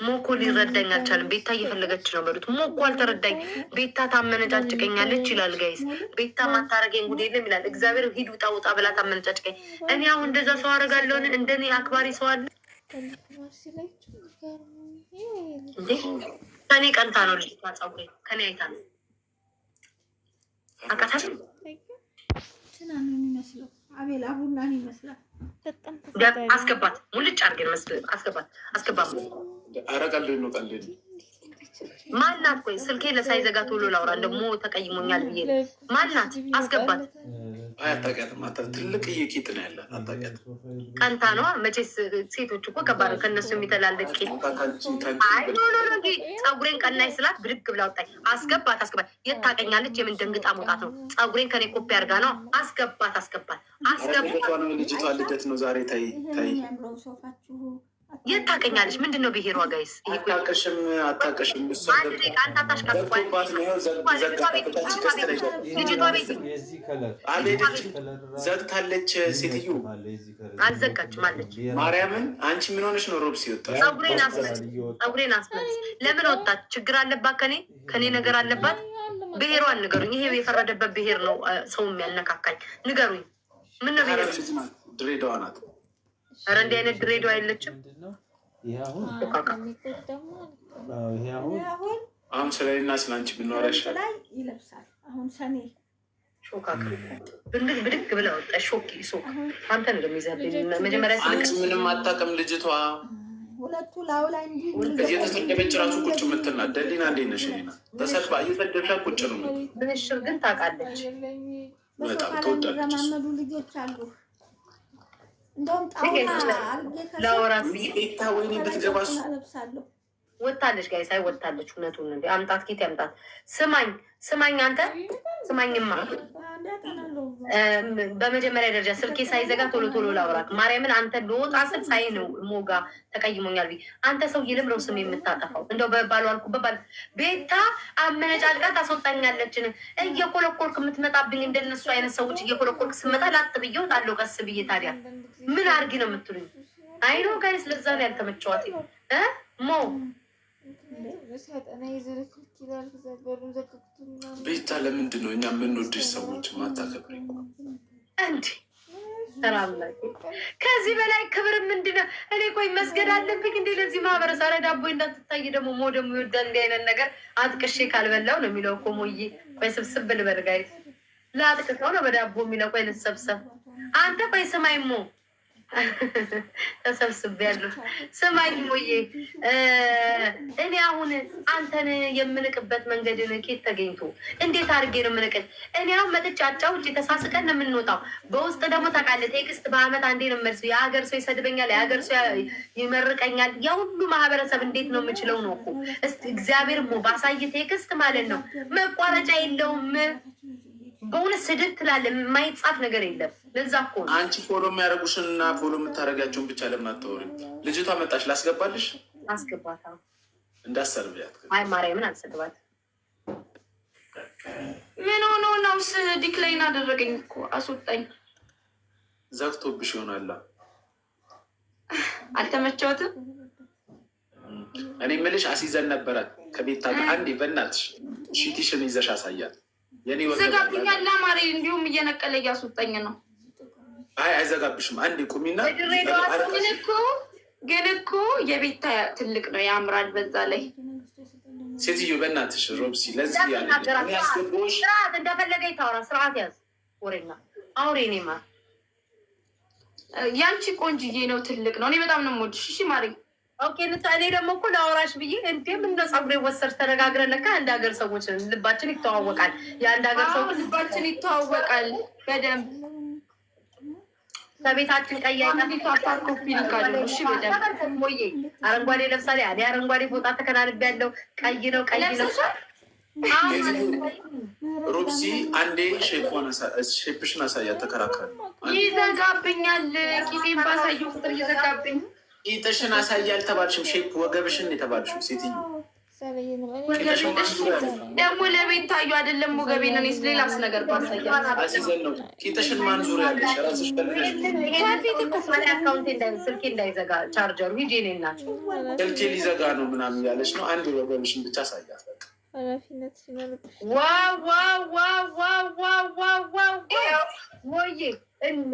ሞ እኮ ሊረዳኝ አልቻለም። ቤታ እየፈለገች ነው በሉት። ሞ እኮ አልተረዳኝ። ቤታ ታመነጫጭቀኛለች ይላል ጋይስ። ቤታ ማታረገኝ ጉድ የለም ይላል እግዚአብሔር። ሂድ ውጣ ብላ ታመነጫጭቀኝ። እኔ አሁን እንደዛ ሰው አደርጋለሁን? እንደኔ አክባሪ ሰው አለ እንዴ? ከኔ ቀንታ ነው ልጅቷ። ፀጉሬ ከኔ አይታ ነው አቃታል።
የሚመስለው አቤል አቡናን ይመስላል።
አስገባት፣ ሙልጭ አድርገን አስገባት።
አረቀልኝ ነው ቀልድ
ማናት? ቆይ ስልኬ ለሳይዘጋ ቶሎ ላውራ። ደግሞ ተቀይሞኛል ብዬ ማናት? አስገባት።
አያታውቂያትም። ትልቅ ቂጥ ነው ያላት። አታውቂያትም።
ቀንታ ነዋ። መቼስ ሴቶች እኮ ከባድ ነው። ከእነሱ የሚተላለቅ ቂጥ። አይ ኖ ፀጉሬን ቀናይ ስላት ብድግ ብላ ወጣኝ። አስገባት። የት ታውቀኛለች? የምን ደንግጣ መውጣት ነው? ፀጉሬን ከኔ ኮፒ አድርጋ ነው። አስገባት።
ልጅቷ ልደት ነው ዛሬ። ታይ
የት ታውቀኛለች? ምንድን ነው ብሄሯ? ጋይስ
አታውቅሽም። ዘግታለች። ሴትዮ
አልዘጋችም አለች።
ማርያምን አንቺ ምን ሆነሽ ነው? ሮብ ሲወጣ
ፀጉሬን አስመልስ። ለምን ወጣች? ችግር አለባት? ከኔ ነገር አለባት? ብሄሯን ንገሩኝ። ይሄ የፈረደበት ብሄር ነው ሰው የሚያነካካኝ። ንገሩኝ። ምን ነው ብሄር?
ድሬዳዋ ናት።
ኧረ እንዲህ አይነት ድሬዳዋ የለችም።
አሁን ስለሌና ስለአንቺ ብናወራ ይሻላል።
ይለብሳል አሁን ሰኔ
ሾካ ብድግ ብላ ወጣ። ሾክ አንተ እንደሚዘብኝ መጀመሪያ
ምንም አታውቅም ልጅቷ።
ሁለቱ ላው ላይ እንጂ
እየተሰደበች ራሱ ቁጭ የምትልና ደሊና እንዴት ነሽ? ተሰድባ እየሰደብሻ ቁጭ ነው።
ብንሽር ግን ታውቃለች።
በጣም ተወዳለች።
የሚረማመዱ ልጆች አሉ። እንደውም
ለወራት
ቤታ ወይኔ ብትገባ
ወታለች። ጋይስ አይ ወታለች። እውነቱን እንደ አምጣት ጌት ያምጣት። ስማኝ አንተ ስማኝማ። በመጀመሪያ ደረጃ ስልኬ ሳይዘጋ ቶሎ ላውራት። ማርያምን አንተ ልወጣ ስል ሳይ ነው ሞጋ ተቀይሞኛል ብዬ። አንተ ሰው ይልምረው ስም የምታጠፋው እንደው በባሉ አልኩ በባል ቤታ አመነጫጭቃ ታስወጣኛለችን። እየኮለኮልክ የምትመጣብኝ እንደነሱ አይነት ሰዎች እየኮለኮልክ ስመጣ ላጥ ብዬ እወጣለሁ ቀስ ብዬ። ታዲያ ምን አርጊ ነው የምትሉኝ? አይኖ ጋይስ ለዛ ነው ያልተመቸዋት ሞ
ቤታ ለምንድን ነው እኛ የምንወድሽ ሰዎች ማታከብሪ?
እንዲ ከዚህ በላይ ክብር ምንድን ነው? እኔ ቆይ መስገድ አለብኝ እንዴ ለዚህ ማህበረሰብ? ኧረ ዳቦ እንዳትታይ ደግሞ ሞ ደግሞ ይወዳል እንዲህ አይነት ነገር። አጥቅሼ ካልበላው ነው የሚለው እኮ ሞዬ። ቆይ ስብስብ ልበል ጋይስ። ለአጥቅቀው ነው በዳቦ የሚለው። ቆይ ልትሰብሰብ አንተ። ቆይ ስማኝ ሞ ተሰብስቤያለሁ። ስማኝ ሞዬ፣ እኔ አሁን አንተን የምንቅበት መንገድን ኬት ተገኝቶ እንዴት አድርጌ ነው የምንቅል? እኔ አሁን መጥቼ አጫውቼ ተሳስቀን ነው የምንወጣው። በውስጥ ደግሞ ታውቃለህ ቴክስት በአመት አንዴ ነው የምመልሰው። የሀገር ሰው ይሰድበኛል፣ የሀገር ሰው ይመርቀኛል። የሁሉ ማህበረሰብ እንዴት ነው የምችለው ነው እኮ። እስኪ እግዚአብሔር ሞ ባሳይ ቴክስት ማለት ነው መቋረጫ የለውም። በእውነት ስድብ ትላለህ፣ የማይጻፍ ነገር የለም። ለዛ እኮ
አንቺ ፎሎ የሚያደርጉሽን እና ፎሎ የምታደርጋቸውን ብቻ ለምን አታወሪም? ልጅቷ መጣች፣ ላስገባልሽ።
አስገባታ
እንዳሰርብያት።
አይ ማርያምን አልሰድባት።
ምን ሆኖ ነው? ዲክላይን አደረገኝ እኮ አስወጣኝ።
ዘግቶብሽ ይሆናላ።
አልተመቸውትም።
እኔ የምልሽ አስይዘን ነበረ ከቤታ ጋር አንዴ በእናትሽ ሺቲሽን ይዘሽ አሳያት። የኔ
ዘጋብኛል ለማሪ እንዲሁም እየነቀለ እያስወጣኝ ነው።
አይ አይዘጋብሽም። አንዴ ቁሚና
ግን እኮ የቤታ ትልቅ ነው ያምራል። በዛ ላይ
ሴትዮ በእናትሽ ሮብሲ ለዚህ ያለ ያስገቦሽ
እንደፈለገ ይታወራ። ስርዓት ያዝ። ወሬና አውሬ ነማ
ያንቺ ቆንጅዬ ነው ትልቅ ነው። እኔ በጣም ነው የምወድሽ። እሺ ማሪ
ኦኬ። እኔ ደግሞ እኮ ለአውራሽ ብዬ እንዴም እንደ ጸጉሬ ወሰርሽ ተነጋግረን ለካ አንድ ሀገር ሰዎች ልባችን ይተዋወቃል። የአንድ ሀገር ሰው
ልባችን ይተዋወቃል በደንብ
ከቤታችን ቀያይታኮፒልካለሽሞዬ አረንጓዴ ለምሳሌ እኔ አረንጓዴ ፎጣ ተከናንቤ ያለው ቀይ ነው ቀይ ነው።
ሮብሲ አንዴ ሼፕሽን አሳያት። ተከራከረ
ይዘጋብኛል። ቂጤን ባሳየው ቁጥር እየዘጋብኝ
ቂጥሽን አሳያል ተባልሽም ሼፕ ወገብሽን የተባልሽው ሴትዮ
ደግሞ ለቤት ታዩ አይደለም ወገቤን እኔስ ሌላስ ነገር ባሳያል
አሲዘን ነው። ቂጥሽን ማን ዙሪያ ያለሽ ራስሽ ፈልገሽ
አካውንቴ ስልኬ እንዳይዘጋ ቻርጀሩ ሂጄ እኔ እናት
ስልኬ ሊዘጋ ነው ምናምን ያለች ነው። አንድ ወገብሽን ብቻ አሳያት በቃ።
ሞዬ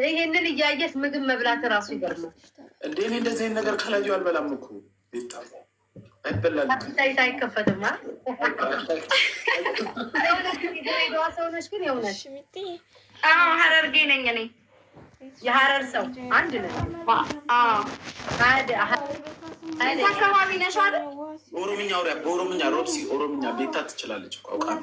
ይሄንን እያየሽ ምግብ መብላት እራሱ ይገርማል
እንዴ። እኔ እንደዚህ አይነት ነገር ካላዩ አልበላም እኮ ቤታ አይበላል።
ታይታ አይከፈትማ። ሰውነሽ ግን የእውነት
ሀረርጌ ነኝ እኔ
የሀረር ሰው አንድ ነን።
አካባቢ ነሽ አይደል?
ኦሮምኛ አውሪያ በኦሮምኛ ሮብሲ ኦሮምኛ ቤታ ትችላለች እኮ አውቃለሁ።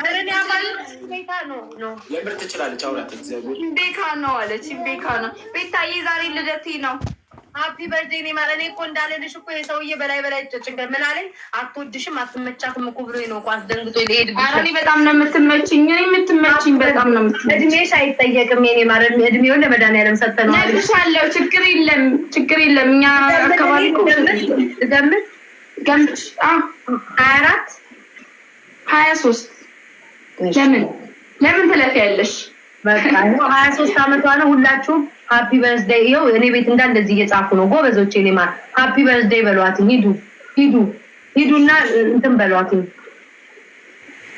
የምር ትችላለች። አውሪያት እግዚአብሔር
ቤካ ነው አለች። ቤካ ነው ቤታዬ ዛሬ ልደቴ ነው።
ሀፒ በርዝዴይ እኔ ማለት እኔ እኮ እንዳለልሽ እኮ የሰውዬ በላይ ጭንቀት ምን አለኝ። አትወድሽም አትመቻትም እኮ ብሎኝ ነው እኮ አስደንግጦ ሊሄድ
ኧረ እኔ በጣም ነው የምትመችኝ። እኔ የምትመችኝ በጣም ነው የምትመችኝ።
እድሜሽ አይጠየቅም የኔ ማለት እድሜውን ለመድኃኒዓለም ሰጥተነዋል።
ነግሬሻለሁ። ችግር የለም ችግር የለም። እኛ አካባቢ ገምች 24 23 ለምን ትለፊያለሽ?
በቃ 23 ዓመቷ ነው። ሁላችሁም ሃፒ በርዝዴይ። ይኸው እኔ ቤት እንዳል እንደዚህ እየጻፉ ነው ጎበዞቼ። እኔ ማለት ሃፒ በርዝዴይ በሏት። ሂዱና እንትን በሏት።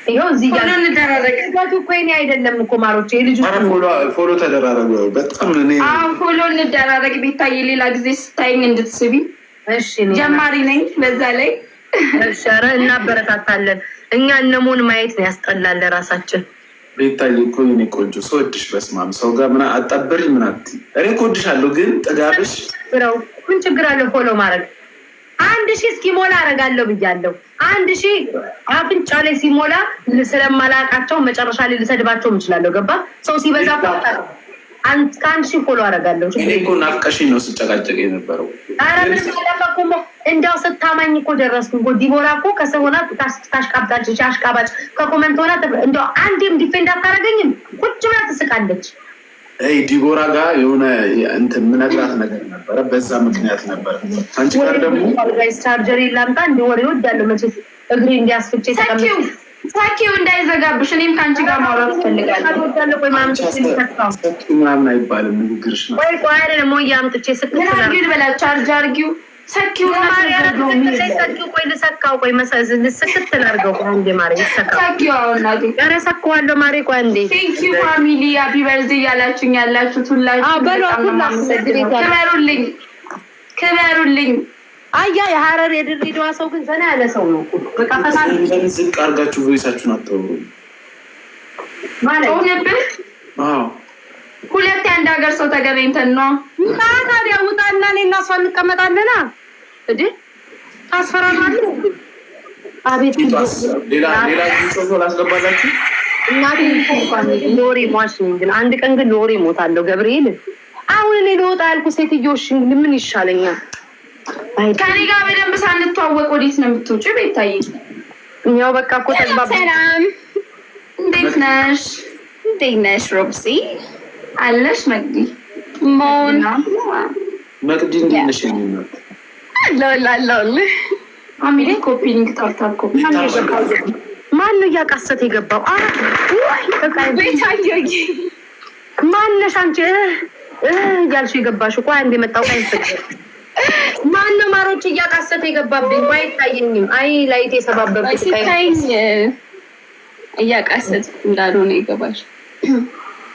ይኸው እዚህ ጋር እንደራረጋችሁ እኮ እኔ አይደለም እኮ ማሮቼ ልጅ
ፎሎ ተደራረጉ። በጣም እኔ
ፎሎ እንደራረግ ቤታዬ። ሌላ ጊዜ ስታይኝ እንድትስቢ እሺ። ጀማሪ ነኝ በዛ ላይ
እሺ። ኧረ እናበረታታለን። እኛ እነሞን ማየት ነው ያስጠላል ለራሳችን።
ቤታዬ እኮ የኔ ቆንጆ ሰው እድሽ በስማም ሰው ጋር ምና አጣበሪ ምናት እኔ እኮ እድሻለሁ፣ ግን ጥጋብሽ
ብለው ምን ችግር አለው ፎሎ ማድረግ? 1000 እስኪሞላ አደርጋለሁ ብያለሁ። 1000 አፍንጫ ላይ ሲሞላ ስለማላቃቸው መጨረሻ ላይ ልሰድባቸው እችላለሁ። ገባ ሰው ሲበዛ ከ1000 ፎሎ አደርጋለሁ።
እኔ እኮ ናፍቀሽኝ ነው ስጨቃጨቅ የነበረው።
ኧረ ምን አለበኩም እንዲያው ስታማኝ እኮ ደረስኩ እኮ። ዲቦራ እኮ ከሰው ሆና ታሽቃብጣለች። አሽቃባጭ ከኮመንት ሆና እንዲያው አንዴም ዲፌንድ አታደርገኝም። ቁጭ ብላ ትስቃለች።
ዲቦራ ጋር የሆነ እንትን ምነግራት ነገር ነበረ። በዛ ምክንያት ነበረ። አንቺ ጋር ደግሞ
ቻርጀር ላምጣ እንዲ ወሬ እወዳለሁ። መቼስ እግሬ እንዲያስፍቼ
ሳኪው እንዳይዘጋብሽ። እኔም ከአንቺ ጋር ማውራት እፈልጋለሁ።
ምናምን አይባልም ንግግርሽ ነው።
ቆይ አይደለም ሞዬ አምጥቼ
ስክት በላ ቻርጅ አድርጊው። ሰኪው
ቆይ ልሰካው። ቆይ ልስክት ላድርገው። እንዴ ማሬ ይሰካው።
ሰኪው አውናዲ
ኧረ ሰካዋለሁ ማሬ። ቆይ እንዴ
ቴንኪው ፋሚሊ ሃፒ በርዝዴይ ያላችሁኝ ያላችሁት ሁላችሁ ክበሩልኝ። አያ
የሀረር የድሬዳዋ ሰው ግን ዘና ያለ ሰው ነው። በቃ ፈሳን
ዝቅ አድርጋችሁ ቮይሳችሁን አታውሩ
ማለት ነው። ሁለት የአንድ ሀገር ሰው ተገናኝተን ነው።
ታዲያ ውጣና እኔ እና እሷ እንቀመጣለና እንዴ ታስፈራራለህ። አቤት
ሌላ ሰው ላስገባላችሁ።
እናቴ ሎሪ ሟች ነኝ፣ ግን አንድ ቀን ግን ሎሪ እሞታለሁ። ገብርኤል አሁን እኔ ልወጣ ያልኩ ሴትዮሽ ምን ይሻለኛል?
ከኔ ጋር በደንብ ሳንተዋወቅ ወዴት ነው የምትውጪው? ቤታዬ
ያው በቃ እኮ ተግባባ።
ሰላም እንዴት ነሽ? እንዴት ነሽ ሮብሲ? አለሽ መቅዲ ሞን
መቅዲ እንዴት ነሽ?
ላላላል አሚሊ ኮፒንግ ታርታር ኮፒ
ማን ነው እያቃሰተ የገባው?
ቤታዬ
ማን ነሽ አንቺ እያልሽ የገባሽው? ቆይ አንዴ መጣው። ቆይ ማነው ማሮች እያቃሰተ የገባብኝ? ወይ አይታየኝም። አይ ላይት የሰባበርኩት
ሲታይኝ እያቃሰት እንዳልሆነ ይገባል።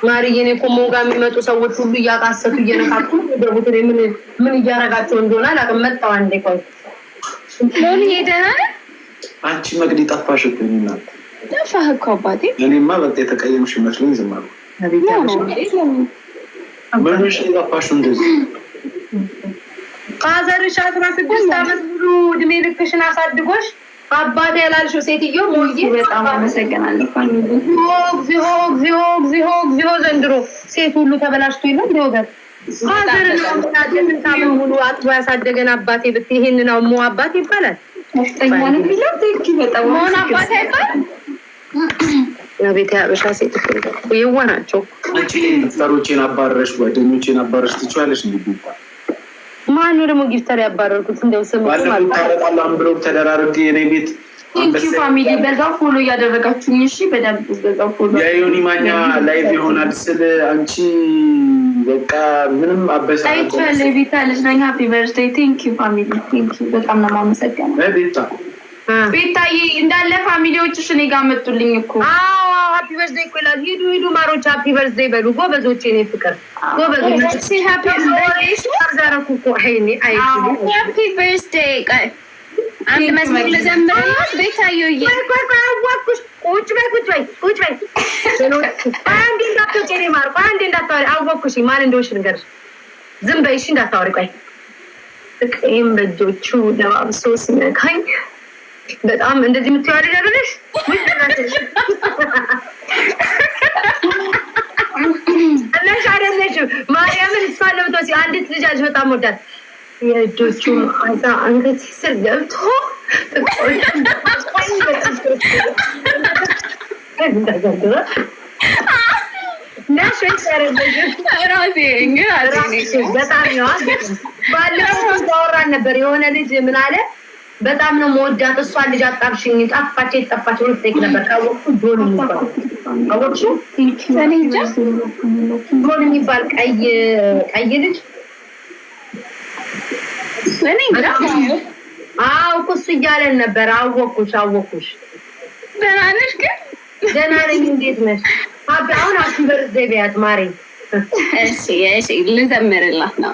ማርዬ እኔ እኮ ሞጋ የሚመጡ ሰዎች ሁሉ እያቃሰቱ እየነካኩ ደቡት ምን እያረጋቸው እንደሆነ አላውቅም። መጣሁ አንዴ ቆይ
ሎሚ ሄደና
አንቺ መቅዲ ጠፋሽ እኮ እኔና
ጠፋህ እኮ አባቴ።
እኔማ በቃ የተቀየምሽ መስሎኝ ዝም አልኩ። ምንሽ ጠፋሽ እንደዚህ?
ፋዘርሽ 16 ዓመት ሙሉ እድሜ ልክሽን አሳድጎሽ አባቴ ያላልሽው ሴትዮ ሞዬ
በጣም አመሰግናለሁ።
ዚሆ ዘንድሮ ሴት ሁሉ ተበላሽቶ ይላል ወገን። ፋዘርን ታምን ሙሉ አጥቦ ያሳደገን አባቴ ብትይ ይሄን ነው ሞ አባቴ ይባላል።
ተስተኛን ቢለው ትክክል በጣም ሞን አባቴ ይባላል።
ቤት ያበሻ ሴት ይዋ ናቸው።
አንቺ ፍጠሮቼን አባረሽ ጓደኞቼን አባረሽ ትችላለሽ እንዴ?
ማን ደግሞ ጊፍተር ያባረርኩት እንደው ስም
ማለት ታረቃላም ብሎ ተደራርጌ እኔ ቤት
አንቺ ፋሚሊ በዛው ፎሎ እያደረጋችሁኝ እሺ፣ በደንብ በዛው ፎሎ
የዮኒ ማኛ ላይቭ ይሆናል ስል አንቺ በቃ ምንም አበሳ
አይቻለ ቤታ ልጅ ነኝ። ሃፒ በርዝዴይ ቴንክ ዩ ፋሚሊ ቴንክ ዩ በጣም ነው የማመሰግነው። ቤታዬ እንዳለ ፋሚሊዎችሽ እኔ ጋር መጡልኝ እኮ።
አዎ ሃፒ በርዝዴይ እኮ ይላል። ሂዱ ማሮች ሃፒ በርዝዴይ በሉ ጎበዞቼ። እኔ ፍቅር ጎበዞቼ ሃፒ በርዝዴይ ታርዛረኩ እኮ ሄኒ አይኩ
ሃፒ በርዝዴይ ቀይ አንድ መስመር ለዘምረናል። ቤታዬ
ቆይ አዋኩሽ ቁጭ በይ አንዴ እንዳትወጪ እኔ ማር አንዴ እንዳታወሪ አዋኩሽ። ማን እንደሆንሽ ንገርሽ። ዝም በይ እሺ እንዳታወሪ። ቆይ እኔም በእጆቹ ለባብሶ ሲነካኝ በጣም እንደዚህ የምትይው አይደለሽ? እነሽ አይደለሽም ማርያምን እሷን ነው አንዲት ልጅ አለች በጣም ወዳት የእጆቹ መዓዛ አንገት ስር ገብቶ ባለፈው ታወራን ነበር። የሆነ ልጅ ምን አለ በጣም ነው መወዳት እሷን ልጅ አጣብሽኝ ጠፋች ወስቴክ ነበር ካወቅኩ ጆን የሚባል አወቅሹ ጆን የሚባል ቀይ ልጅ አዎ እሱ እያለን ነበር። አወኩሽ
ደህና ነሽ? ግን
ደህና ነኝ። እንዴት ነሽ? አሁን ሃፒ በርዝዴይ ቢያት ማሬ።
እሺ ልዘምርላት ነው።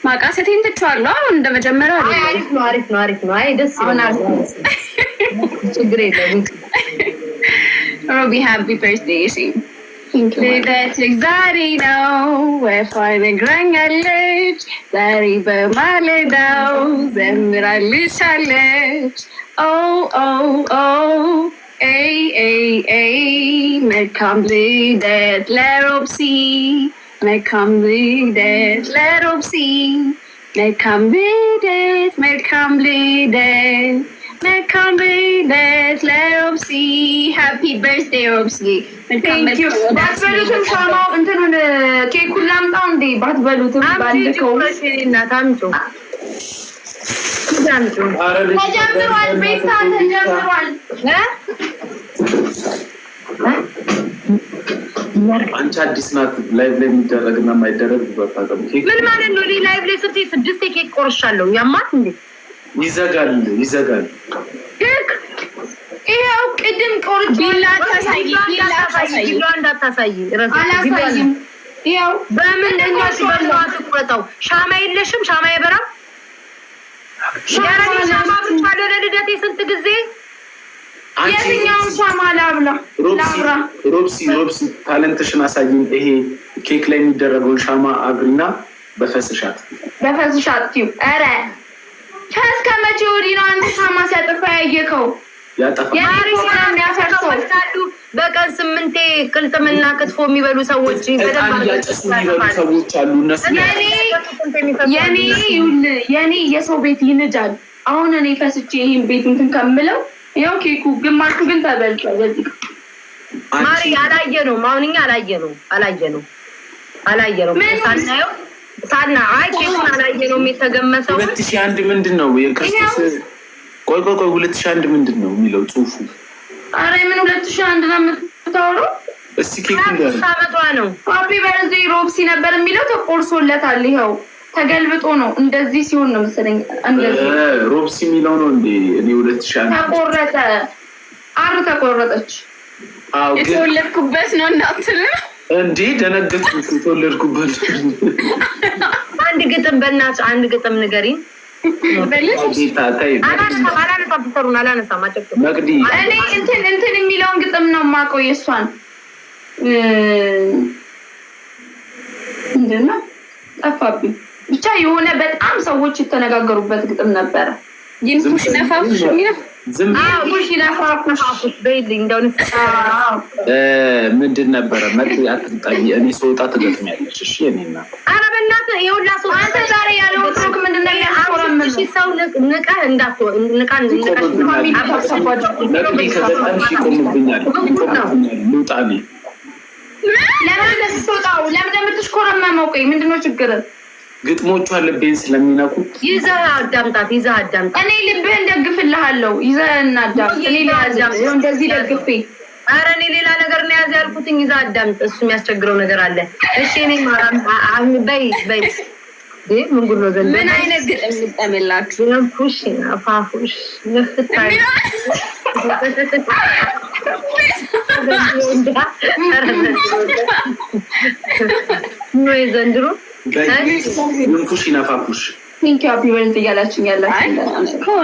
ማቃሰቴን ትቼዋለሁ። አሁን እንደመጀመሪያው
አሪፍ ነው። አይ ደስ ይላል። ችግር የለም።
ሮቢ ሃፒ በርዝዴይ እሺ ልደትሽ ዛሬ ነው ወፏን ነግራኛለች። ዛሬ በማለዳው ዘምራልሻለች። መልካም ልደት ለሮብሲ መልካም ልደት ለሮብሲ መልካም ልደት ለሮብሲ ሃፒ በርዝዴይ ሮብሲ። ባትበሉትም ሻማው እንትኑን ኬኩን ላምጣው እንዴ? ባትበሉትም ባልከው ተጀምሯል። ቤታ ተጀምሯል።
አንቺ አዲስ ናት። ላይቭ ላይ የሚደረግና የማይደረግ በጣም
ምን ማለት ነው? ላይቭ ላይ ስትይ 6 ኬክ ቆርሻለሁ። ያማት እንዴ?
ይዘጋል።
ይሄው ቅድም ቆርጬ ቢላ እንዳታሳይ አላሳይም። ይሄው
በምን እንደኛሽ በለዋት ትቆጣው። ሻማ የለሽም? ሻማ የበራም ያረኝ ሻማ ብቻ ለልደቴ ስንት ጊዜ
የትኛውን ሻማ ላብራ?
ሮብሲ ታለንትሽን አሳይኝ። ይሄ ኬክ ላይ የሚደረገውን ሻማ አግሪና በፈስሻት
ኧረ ከእስከ መቼ ወዲህ ነው አንድ ሻማ ሲያጠፋ ያየከው?
በቀን 8 ቅልጥምና ክትፎ የሚበሉ ሰዎች
አሉ።
የኔ የሰው ቤት ይንጃል። አሁን እኔ ፈስቼ ይህን ቤት እንትን ከምለው ያው ኬኩ ግማሹ ግን ተበልቷል። በዚህ
ማሪ አላየነውም። አሁን እኛ አላየነውም። ሳናየው አይ ኬኩን አላየነውም። የተገመሰው
2001 ምንድን ነው የክርስቶስ? ቆይ 2001 ምንድን ነው የሚለው ጽሁፉ?
አረ ምን 2001 ነው የምታወራው?
እስቲ ኬኩ ጋር
አመቷ ነው።
ሃፒ በርዝዴይ ሮብሲ ነበር የሚለው ተቆርሶለታል። ይኸው ተገልብጦ ነው እንደዚህ ሲሆን ነው መሰለኝ። እንደዚህ
ሮብሲ የሚለው ነው እንዴ? እኔ 2000
ተቆረጠ አር ተቆረጠች።
አው
የተወለድኩበት ነው እናትል
እንዴ? ደነገጥኩ። የተወለድኩበት
አንድ ግጥም በእናትሽ አንድ ግጥም ንገሪኝ።
እኔ እንትን የሚለውን ግጥም ነው የማውቀው። የእሷን ምንድን ነው ጠፋብኝ። ብቻ የሆነ በጣም ሰዎች የተነጋገሩበት ግጥም ነበረ። ይንፉሽ ነፋፉሽ የሚለው
ምንድን ነበረ? አትጣኝ። እኔ ስወጣ ትገጥሚያለሽ። እሺ እኔና
ኧረ በእናትህ የሁላ ሰው
አንተ ዛሬ ያለው ትሮክ ምንድን ነው?
ሰው ንቀህ
መቅዲ ከገጠምሽ ይቆምብኛል። ልውጣ እኔ
ለምን ለስትወጣው ለምን ለምትሽኮረመመው? ቆይ ምንድነው ችግር?
ግጥሞቿ ልቤን ስለሚነኩት
ይዘህ አዳምጣት።
እኔ ልብህን ደግፍልሃለሁ። ይዘህ እናዳምጥ። እኔ ሊያዛም እንደዚህ ደግፌ
ኧረ እኔ ሌላ ነገር ነው ያዝ ያልኩትኝ። ይዘህ አዳምጥ። እሱ የሚያስቸግረው ነገር አለ። እሺ እኔ በይ ምን ጉድ ነው ዘንድ?
ምን አይነት ግጥም ልጠምላችሁ?
ነፉሽ አፋፉሽ ነፍታይ ነው ዘንድሮ
ንፉሽ ይነፋፉሽ
ቲንክ አፕ ይወልድ እያላችሁኝ ያላችሁ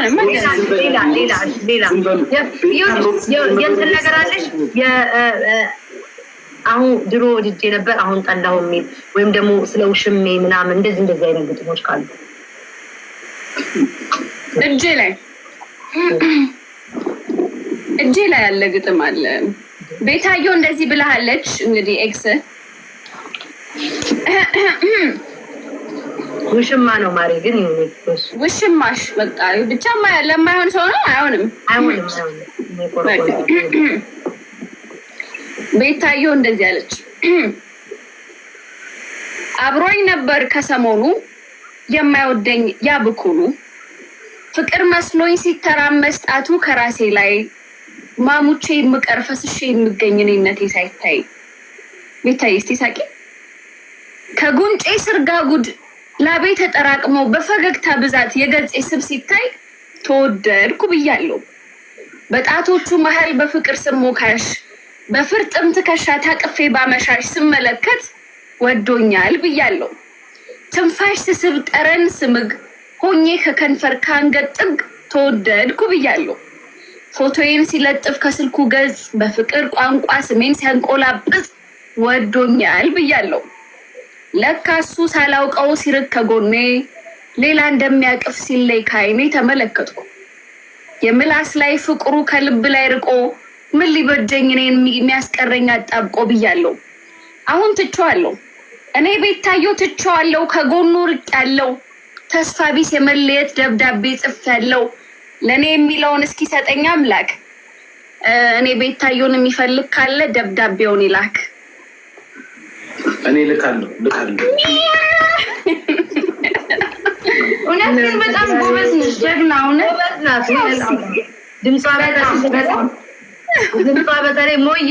የእንትን ነገር አለሽ። አሁን ድሮ ወድጄ ነበር አሁን ጠላሁ የሚል ወይም ደግሞ ስለ ውሽሜ ምናምን እንደዚህ አይነት ግጥሞች ካሉ
እጄ ላይ ያለ ግጥም አለ። ቤታየው እንደዚህ ብለሃለች። እንግዲህ ኤክስ
ውሽማ ነው ማሪ፣ ግን ይሁን ኤክስ
ውሽማሽ በቃ ብቻ ለማይሆን ሰው ነው። አይሆንም። ቤታየው እንደዚህ አለች። አብሮኝ ነበር ከሰሞኑ የማይወደኝ ያብኩሉ ፍቅር መስሎኝ ሲተራመስ ጣቱ ከራሴ ላይ ማሙቼ የምቀር ፈስሼ የምገኝ እኔነቴ ሳይታይ ቤታዬ እስቲ ሳቂ ከጉንጬ ስር ጋጉድ ላቤ ተጠራቅሞ በፈገግታ ብዛት የገጼ ስብ ሲታይ ተወደድኩ ብያለሁ። በጣቶቹ መሃል በፍቅር ስሞካሽ በፍርጥም ትከሻ ታቅፌ ባመሻሽ ስመለከት ወዶኛል ብያለሁ። ትንፋሽ ስስብ ጠረን ስምግ ሆኜ ከከንፈር ካንገት ጥግ ተወደድኩ ብያለሁ። ፎቶዬን ሲለጥፍ ከስልኩ ገጽ በፍቅር ቋንቋ ስሜን ሲያንቆላጵስ ወዶኛል ብያለሁ። ለካሱ ሳላውቀው ሲርቅ ከጎኔ ሌላ እንደሚያቅፍ ሲለይ ካይኔ ተመለከትኩ። የምላስ ላይ ፍቅሩ ከልብ ላይ ርቆ ምን ሊበጀኝ እኔን የሚያስቀረኝ አጣብቆ ብያለሁ። አሁን ትቼዋለሁ እኔ ቤታየው ትቼዋለሁ። ከጎኑ ርቅ ያለው ተስፋ ቢስ የመለየት ደብዳቤ ጽፍ ያለው ለእኔ የሚለውን እስኪ ሰጠኝ አምላክ። እኔ ቤታየውን የሚፈልግ ካለ ደብዳቤውን ይላክ።
እኔ ልካለሁ።
እውነት ግን በጣም ጎበዝ ነሽ፣ ጀግና ጎበዝ ናት።
ድምጿ በተለይ ሞዬ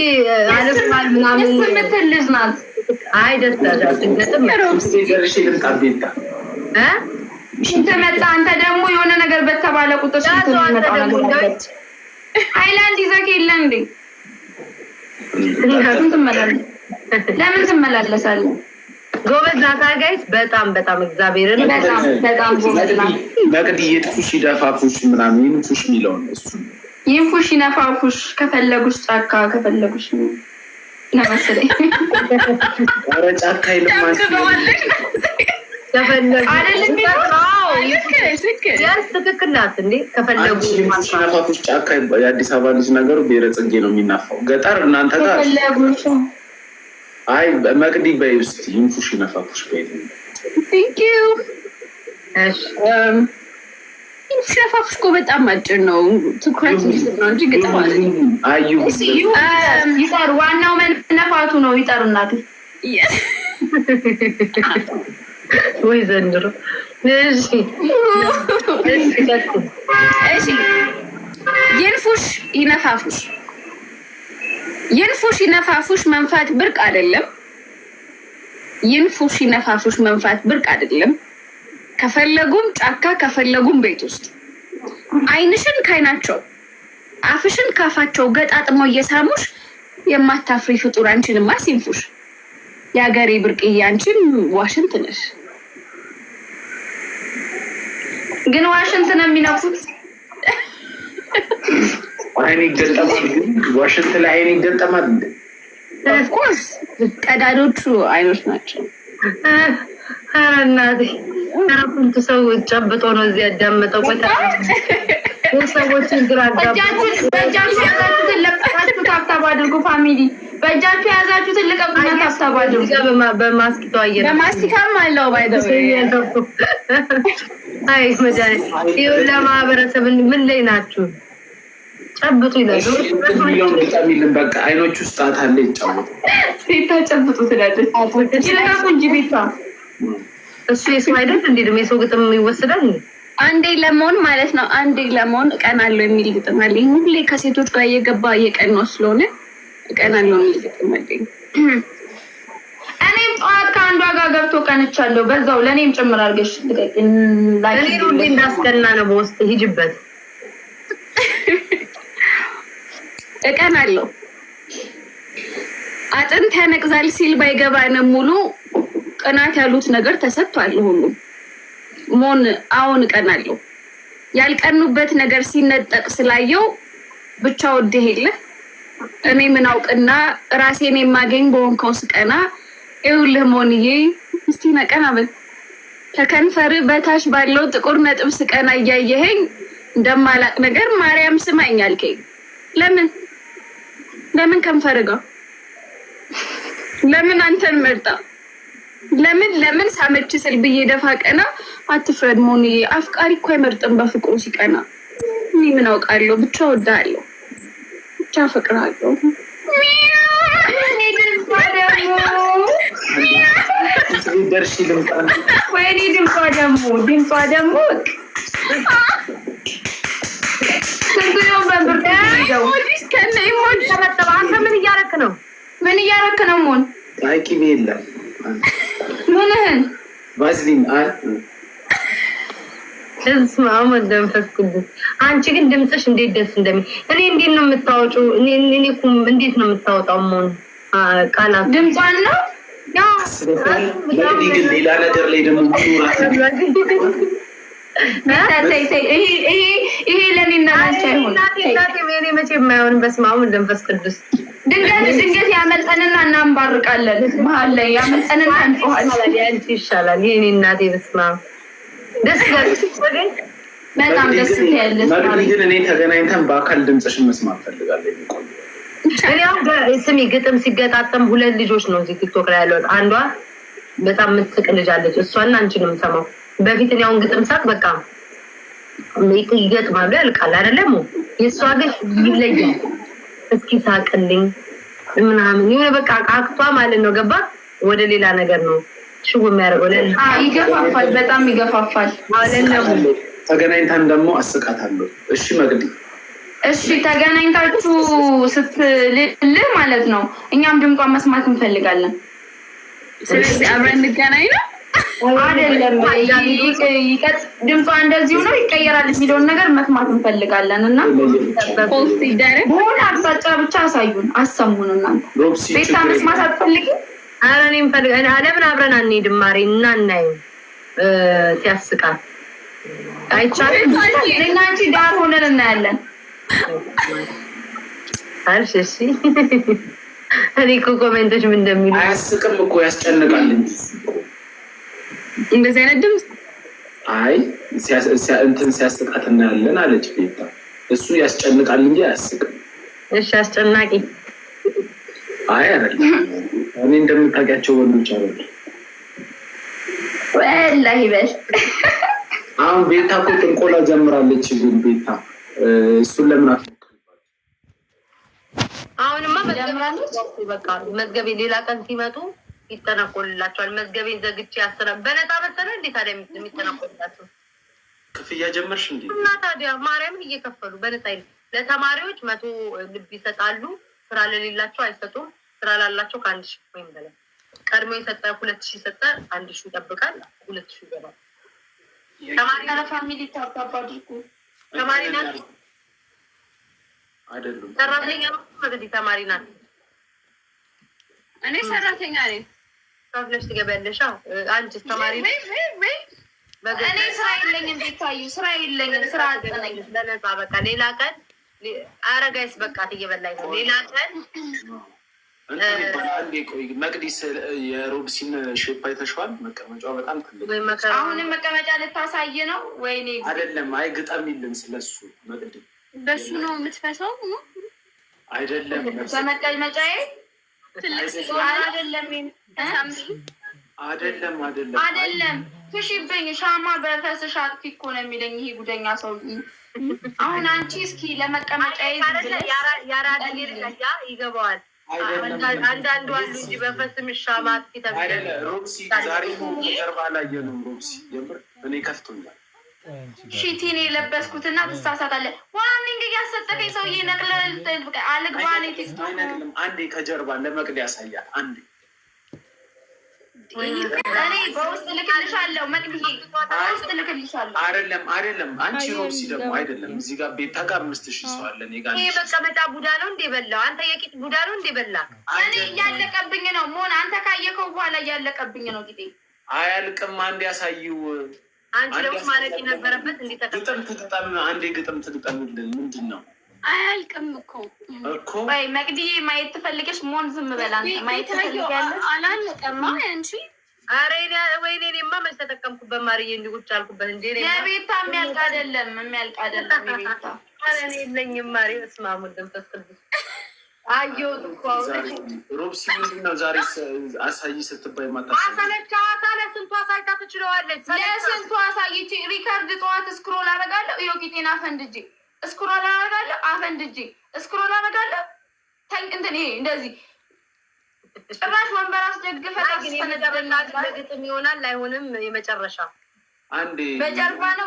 አለስማል ምናምን
የምትል ልጅ ናት።
አይ ደስ
ተመጣ አንተ ደግሞ የሆነ ነገር በተባለ ቁጥር ሃይላንድ ይዘህ የለ እንዴ? ለምን ትመላለሳለህ?
ጎበዝ ናት ጋይስ፣ በጣም እግዚአብሔርን
በጣም ጎበዝ ናት።
መቅዲ ይጥፉሽ ይደፋፉሽ ምናምን ይንፉሽ የሚለውን እሱ
ይንፉሽ ይነፋፉሽ ከፈለጉሽ ጫካ ከፈለጉሽ ለመሰለኝ
ኧረ ጫካ ይልማሽ
ትክክል ናት እንዴ? ከፈለጉ
ነፋፎች ጫካ የአዲስ አበባ ልጅ ነገሩ ብሔረ ጽጌ ነው የሚናፋው። ገጠር እናንተ ጋር አይ መቅዲ በይ ውስጥ ይንፉሽ ነፋፎች በይ።
ነፋፎች እኮ በጣም አጭር ነው፣ ትኩረት ነው እንጂ ግጥም
አዩ
ይጠር። ዋናው መነፋቱ ነው። ይጠር እናቴ
ወይ ዘንድሮ። እሺ
ይንፉሽ ይነፋፉሽ ይንፉሽ ይነፋፉሽ መንፋት ብርቅ አይደለም። ይንፉሽ ይነፋፉሽ መንፋት ብርቅ አይደለም። ከፈለጉም ጫካ ከፈለጉም ቤት ውስጥ አይንሽን ካይናቸው አፍሽን ካፋቸው ገጣጥመው እየሳሙሽ የማታፍሪ ፍጡር አንቺንማ ሲንፉሽ የሀገሬ ብርቅዬ አንቺም ዋሽንት ነሽ።
ግን ዋሽንት ነው የሚነፉት።
አይኔ ይገጠማል። ዋሽንት ላይ አይኔ ይገጠማል።
ኦፍ ኮርስ ቀዳዶቹ አይኖች ናቸው።
እናቴ ተረፉን ሰው ጨብጦ ነው እዚህ ያዳመጠው። ሰዎች ግራ
በእጃችሁ ያዛችሁትን ለቀቃችሁ ታብታብ አድርጉ። ፋሚሊ በእጃችሁ ያዛችሁትን ልቀቁና ታብታብ አድርጉ።
በማስቲካው አየር
በማስቲካም አለው ባይደው
አይ መጃኔ ይኸውልህ ለማህበረሰብ ምን ላይ ናችሁ? ጨብጡ ይላሉ።
ሚልን በቃ አይኖች ውስጥ አታለ ይጫወቱ
ቤታ ጨብጡ ትላለች። ይለቁ እንጂ ቤታ
እሱ የሰው አይደል እንዴ? ደግሞ የሰው ግጥም ይወሰዳል እንዴ?
አንዴ ለመሆን ማለት ነው። አንዴ ለመሆን እቀናለሁ የሚል ግጥም አለኝ። ሁሌ ከሴቶች ጋር እየገባ እየቀናው ስለሆነ እቀናለሁ የሚል ግጥም አለኝ።
እኔም ጠዋት ከአንዷ ጋር ገብቶ ቀንቻለሁ። በዛው ለእኔም ጭምር አድርገሽ ልቀቂኝ።
እኔ ሁሌ እንዳስቀና ነው በውስጥ ሂጅበት።
እቀናለሁ። አጥንት ያነቅዛል ሲል ባይገባንም ሙሉ ቅናት ያሉት ነገር ተሰጥቷል ሁሉም ሞን አሁን እቀናለሁ። ያልቀኑበት ነገር ሲነጠቅ ስላየው ብቻ ወደ ሄለ እኔ ምን አውቅና ራሴን የማገኝ በወንከው ስቀና ይኸውልህ ሞንዬ እስቲ ነቀና በል ከከንፈር በታች ባለው ጥቁር ነጥብ ስቀና እያየኸኝ እንደማላቅ ነገር ማርያም ስማኝ አልከኝ። ለምን ከንፈር ጋር ለምን አንተን መርጣ ለምን ሳመች ስል ብዬ ደፋ ቀና አትፍረድ ሞንዬ አፍቃሪ እኮ አይመርጥም በፍቅሩ ሲቀና። እኔ ምን አውቃለሁ ብቻ ወዳለሁ ብቻ አፈቅራለሁ።
ወይኔ ድምጿ ደግሞ ስንቱ ነው በብርድ ይዘው
ከነ ኢሞጂ ተመጣጣ። አንተ ምን እያረክ ነው?
ሞን
አይቂም የለም
ምንህን
ቫዝሊን አይ
እስማ መንፈስ ቅዱስ አንቺ ግን ድምጽሽ እንዴት ደስ እንደሚል እኔ እንዴት ነው የምታወጪው? እኔ ኩም እንዴት ነው የምታወጣው? ሞን ቃላት
ድምጿን ነው
ያው
ለዚህ ግን ሌላ ነገር ላይ ደግሞ
ይሄ ለኔና ላንቺ አይሆን።
እናቴ እኔ መቼ የማይሆን በስመ አብ መንፈስ ቅዱስ
ድንገት ያመልጠንና እናንባርቃለን። መሀል ላይ ያመልጠንና እንጮሃለን።
ያንቺ ይሻላል። የኔ እናቴ በስመ አብ ደስ ይላል።
በጣም ደስ ያለሽ
ማለት ግን እኔ ተገናኝተን በአካል ድምጽሽን መስማት ፈልጋለሁ።
እኔ አሁን ስሚ ግጥም ሲገጣጠም ሁለት ልጆች ነው እዚህ ቲክቶክ ላይ ያለው። አንዷ በጣም የምትስቅ ልጅ አለች። እሷና አንቺ ነው የምሰማው። በፊት እኔ አሁን ግጥም ሳቅ በቃ ይገጥማሉ ያልቃል አይደለም። የእሷ ግን ይለያል። እስኪ ሳቅልኝ ምናምን የሆነ በቃ አክቷ ማለት ነው። ገባ ወደ ሌላ ነገር ነው ሽው የሚያደርገው።
ይገፋፋል፣ በጣም ይገፋፋል።
ተገናኝተን ደግሞ አስቃታለሁ። እሺ መግዲ
እሺ ተገናኝታችሁ ስትልህ ማለት ነው። እኛም ድምጿን መስማት እንፈልጋለን።
ስለዚህ አብረን እንገናኝ ነው
አይደለም? ድምጿ እንደዚሁ ነው ይቀየራል የሚለውን ነገር መስማት እንፈልጋለን እና
ፖስት ይደረግ
በሆነ አቅጣጫ ብቻ አሳዩን፣ አሰሙን። እናንተ ቤታ መስማት አትፈልጊም?
ኧረ እኔ የምፈልገው ለምን አብረን አንሄድም? ማሬ እና እናየው ሲያስቃል አይቻልም።
እኔና አንቺ ዳር ሆነን እናያለን።
እሺ እኔ እኮ ኮሜንቶች ምን እንደሚሉ
አያስቅም እኮ ያስጨንቃል እንጂ
እንደዚህ አይነት ድምፅ
አይ እንትን ሲያስቃት እናያለን አለች ቤታ። እሱ ያስጨንቃል እንጂ አያስቅም።
እሺ አስጨናቂ
አይ አይደለም። እኔ እንደምታውቂያቸው ወንዶች አይደል?
ወላሂ በል
አሁን ቤታ እኮ ጥንቆላ ጀምራለች። ግን ቤታ እሱን ለምን አትሞክሪባት?
አሁንማ በቃ መዝገቤ ሌላ ቀን ሲመጡ ይተናቆልላቸዋል። መዝገቤን ዘግቼ ያሰራ በነፃ መሰለ እንዴ ታዲያ የሚተናቆልላቸው?
ክፍያ ጀመርሽ እንዴ?
እና ታዲያ ማርያምን እየከፈሉ በነፃ ለተማሪዎች 100 ልብ ይሰጣሉ። ስራ ለሌላቸው አይሰጡም። ስራ ላላቸው ከ1000 ወይም በላይ ቀድሞ የሰጠ 2000 ሰጠ 1000 ይጠብቃል። 2000 ይገባል። ተማሪ
ኧረ ፋሚሊ ታብታብ አድርጉ።
ተማሪ ናት
አይደሉም?
ሰራተኛ ነው እንግዲህ ተማሪ ናት።
እኔ ሰራተኛ ነኝ።
ታፍለሽ ትገቢያለሽ። አንቺስ ተማሪ ነኝ?
እኔ ስራ የለኝም። ቤታዩ ስራ የለኝም። ስራ አጥነኝ
በነፃ በቃ ሌላ ቀን አረጋይስ በቃ ትየበላኝ ነው። ሌላ ቀን
አንዴ ቆይ መቅዲስ የሮብሲን ሼፕ አይተሽዋል? መቀመጫዋ በጣም ትልቅ።
አሁንም መቀመጫ ልታሳይ ነው? ወይኔ
አይደለም። አይ ግጠሚልን ስለሱ መቅዲ።
በሱ ነው የምትፈሳው?
አይደለም
በመቀመጫዬ አይደለም ፍሽብኝ። ሻማ በፈስሽ አጥፊ እኮ ነው የሚለኝ ይሄ ጉደኛ ሰውዬ። አሁን አንቺ እስኪ ለመቀመጫዬ
ያራዳ ይገባዋል። አንዳንዱ አሉ እንጂ በፈስም ሻማ አጥፊ ተብለ
ሮብሲ ዛሬ ጀርባ ላይ ነው። ሮብሲ የምር እኔ ከፍቶኛል።
ሺቲን የለበስኩትና ትሳሳታለህ። ዋርኒንግ እያሰጠከኝ ሰውዬ ነቅለል አልግባኔ
አይነቅልም። አንዴ ከጀርባ ለመቅዲ ያሳያል። አንዴ
እኔ በውስጥ ልክልሻለሁ። መቅድዬ በውስጥ ልክልሻለሁ።
አይደለም አንቺ ሮብሲ ደግሞ አይደለም። እዚህ ጋር ቤታ ጋር 5000 ሰው አለ። እኔ ጋር
ይሄ መቀመጫ ቡዳ ነው እንዴ በላው? አንተ የቂጥ ቡዳ ነው እንዴ በላ?
እኔ እያለቀብኝ ነው ሞን። አንተ ካየከው በኋላ እያለቀብኝ ነው ቂጤ።
አያልቅም። አንዴ ያሳይው።
አንቺ ደግሞ ማለት የነበረበት እንዴ
ግጥም አንዴ ግጥም ትግጠምልን። ምንድን ነው?
አያልቅም እኮ
ወይ መቅዲዬ ማየት ትፈልገሽ? ሞን ዝም በላ አንተ ማየት ትፈልጊያለሽ?
አላለቀማ አንቺ።
አሬ ወይኔ እኔማ መች ተጠቀምኩበት ማርዬ፣ እንዲህ ቁጭ አልኩበት እንጂ
የቤታ የሚያልቅ አይደለም የቤታ።
አረ እኔ የለኝም ማሪ። እስማ ሙድም ተስክልኝ አየሁት እኮ
ሮብሲ ምንድን ነው ዛሬ አሳይ ስትባይ ማታ
አሳለቻታ። ለስንቱ አሳይታ ትችለዋለች?
ለስንቱ አሳይቼ ሪካርድ ጠዋት ስክሮል አደርጋለሁ። ይኸው ቂጤና ፈንድጄ ስክሮል አደርጋለሁ። አፈንድጄ ስክሮል አደርጋለሁ። እንትን ይሄ እንደዚህ ጭራሽ ወንበር አስደግፈ
ግጥም ይሆናል አይሆንም። የመጨረሻ
አንዴ
በጀርባ ነው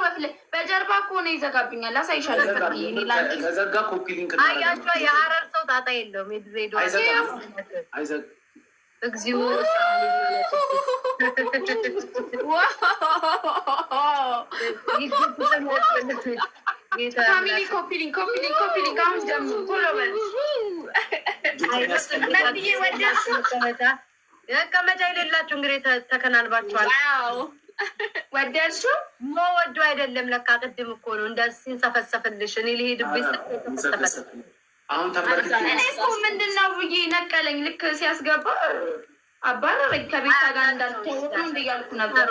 በጀርባ ከሆነ ይዘጋብኛል። አሳይሻለሁ።
ከዘጋ ኮፒ ሊንክ
አያቸው። የሀረር ሰው ጣጣ የለውም። የድሬዳዋ እግዚኦ
ፋሚሊ ኮፒ ሊንክ አሁን ጀምሩ ቶሎ በል።
መቀመጫ የሌላችሁ እንግዲህ ተከናንባችኋል።
ወደድሽው?
ሞ ወዶ አይደለም ለካ ቅድም እኮ ነው እንደዚህ ሲንሰፈሰፍልሽ። እኔ ልሄድብኝ
አሁን ተመልክቶ
እኔ እኮ ምንድን ነው ብዬ ነቀለኝ። ልክ ሲያስገባ አባረረኝ። ከቤታ ጋር እንዳልተወጡ እያልኩ ነበር።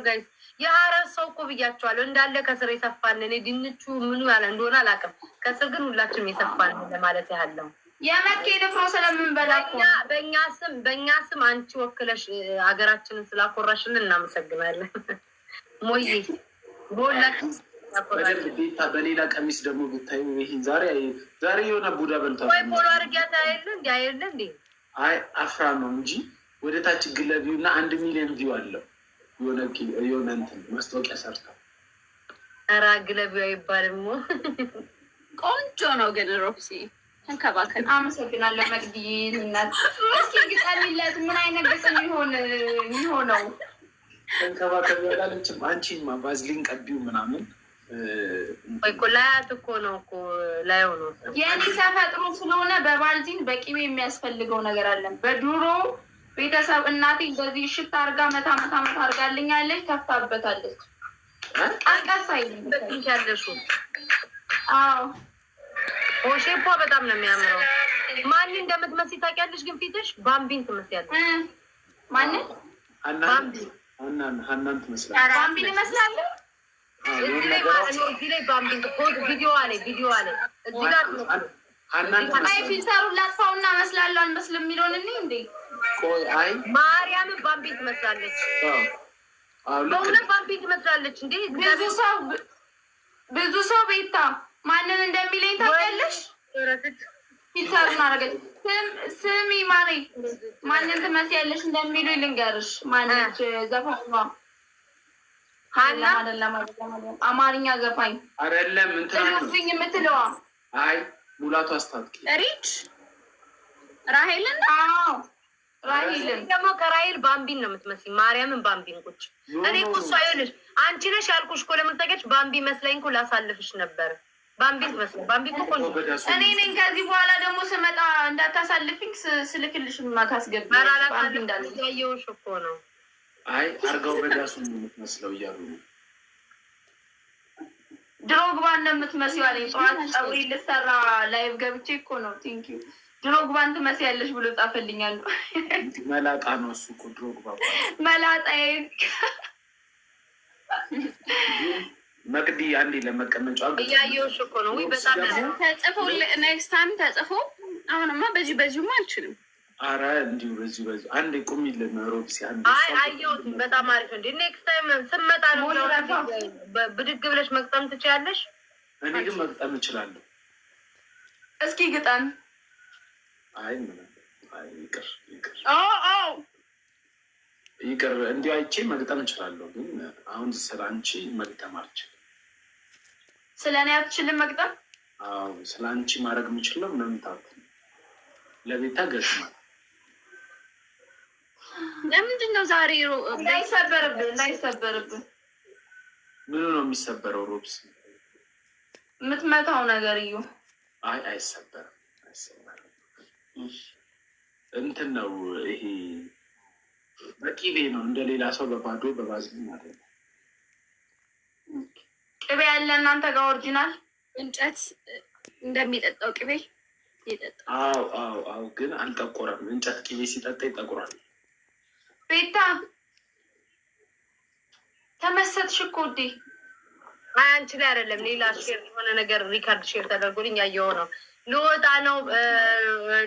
ጋይስ የሀረር ሰው እኮ ብያቸዋለሁ እንዳለ ከስር የሰፋን። እኔ ድንቹ ምኑ ያለ እንደሆነ አላውቅም። ከስር ግን ሁላችንም የሰፋን ለማለት ያህል ነው።
የመኬ ንፍሮ ስለምንበላ
በእኛ ስም አንቺ ወክለሽ ሀገራችንን ስላኮራሽልን እናመሰግናለን። ሞዬ በሁላችን
ቤታ በሌላ ቀሚስ ደግሞ ብታዩ ይሄ ዛሬ የሆነ ቡዳ በልቷል።
ወይ ፎሎ አድርጊያት አይደለ እንዴ?
አይ አፍራ ነው እንጂ ወደ ታች ግለቢው እና 1 ሚሊዮን ቪው አለው። የሆነ እንትን ማስታወቂያ ሰርታ
ኧረ ግለቢው አይባልም።
ቆንጆ ነው ግን ሮብሲ ተንከባከል።
አመሰግናለሁ መቅዲዬ እናት። እስኪ ግጠሚለት ምን አይነት ግጥም የሚሆነው?
ተንከባከል ያላለችም አንቺማ ባዝሊን ቀቢው ምናምን
እኮ ላያት እኮ ነው እኮ ላየው ነው።
የእኔ ተፈጥሮ ስለሆነ በባልዚን በቂቤ የሚያስፈልገው ነገር አለን። በድሮ ቤተሰብ እናቴ እንደዚህ እሽት አርጋ መታ አርጋልኛለች፣ ከፍታበታለች። አንቀሳይ
ያለሹ ሼፖ በጣም ነው የሚያምረው። ማን እንደምትመስይ ታውቂያለሽ? ግን ፊትሽ ባምቢን ትመስያለሽ።
ማንን?
ሀናን ትመስላለች።
ባምቢን ይመስላል።
እዚህ ላይ ባምቢን ቪዲዮ አለ እዚህ ጋር
አይ ፊልተሩን ላጥፋውና መስላለሁ አንመስልም የሚለውን እኔ እንዴ
አይ
ማርያምን ባምቢን ትመስላለች። በእውነት ባምቢን ትመስላለች። እንዴ
ብዙ ሰው ቤታ ማንን እንደሚለኝ ታውቂያለሽ? ፊልተሩን አደረገች። ስሚ ማሪ ማንን ትመስያለሽ እንደሚሉ ልንገርሽ። ማነች ዘፋኟ? አማርኛ ዘፋኝ
አይደለም
እንትናኝ የምትለዋ
አይ ሙላቱ አስታጥቂ
ሪች ራሄልን
ራሂልን
ደግሞ ከራሂል ባምቢን ነው የምትመስኝ። ማርያምን ባምቢን ቁጭ እኔ እኮ እሷ ይኸውልሽ አንቺ ነሽ ያልኩሽ እኮ ለምትጠቀች ባምቢ መስለኝ እኮ ላሳልፍሽ ነበር። ባምቢ ትመስል ባምቢ እኮ
እኔ ነኝ። ከዚህ በኋላ ደግሞ ስመጣ እንዳታሳልፊኝ ስልክልሽ ማታስገቢ ባምቢ እንዳለ
ያየሁሽ እኮ ነው።
አይ አርጋው በዳሱ የምትመስለው እያሉ ነው።
ድሮግባን ነው የምትመስለው አለኝ። ጠዋት ፀጉሬ ልሰራ ላይቭ ገብቼ እኮ ነው። ቴንኪዩ ድሮግባን ትመስያለሽ ብሎ ጻፈልኛል።
መላጣ ነው እሱ እኮ ድሮግባ
መላጣዬ።
መቅዲ አንዴ ለመቀመጫ
እያየሁሽ እኮ ነው። ወይ በጣም
ተጽፎ ኔክስት ታይም ተጽፎ አሁንማ በዚሁማ አልችልም።
አረ እንዲሁ በዚሁ አንዴ ቁሚልን ሮብሲ አንዴ።
አይ አየሁት በጣም አሪፍ እንዴ። ኔክስት ታይም ስመጣ ነው ብድግ ብለሽ መቅጠም ትችያለሽ።
እኔ ግን መቅጠም እችላለሁ።
እስኪ ግጠም።
አይ ምን አይ ይቅር
ይቅር
እንዲሁ አይቼ መግጠም እችላለሁ። ግን አሁን ስለ አንቺ መግጠም አልችልም።
ስለ እኔ አትችልም መግጠም?
አዎ ስለ አንቺ ማድረግ የምችለው ምንም ታውቅ ለቤታ ገጥማል።
ለምንድን ነው ዛሬ
እንዳይሰበርብን?
ምኑ ነው የሚሰበረው? ሮብስ
የምትመታው ነገር እዩ።
አይ አይሰበርም። እንትን ነው ይሄ በቂቤ ነው። እንደሌላ ሰው በባዶ በባዝሊን አይደለም።
ቅቤ ያለ እናንተ ጋር ኦሪጂናል
እንጨት እንደሚጠጣው ቅቤ ይጠጣ።
አዎ ግን አልጠቆረም። እንጨት ቅቤ ሲጠጣ ይጠቁራል።
ቤታ ተመሰጥሽ እኮ ውዴ።
አይ አንቺ ላይ አይደለም ሌላ ሼር የሆነ ነገር ሪካርድ ሼር ተደርጎልኝ ያየው ነው። ልወጣ ነው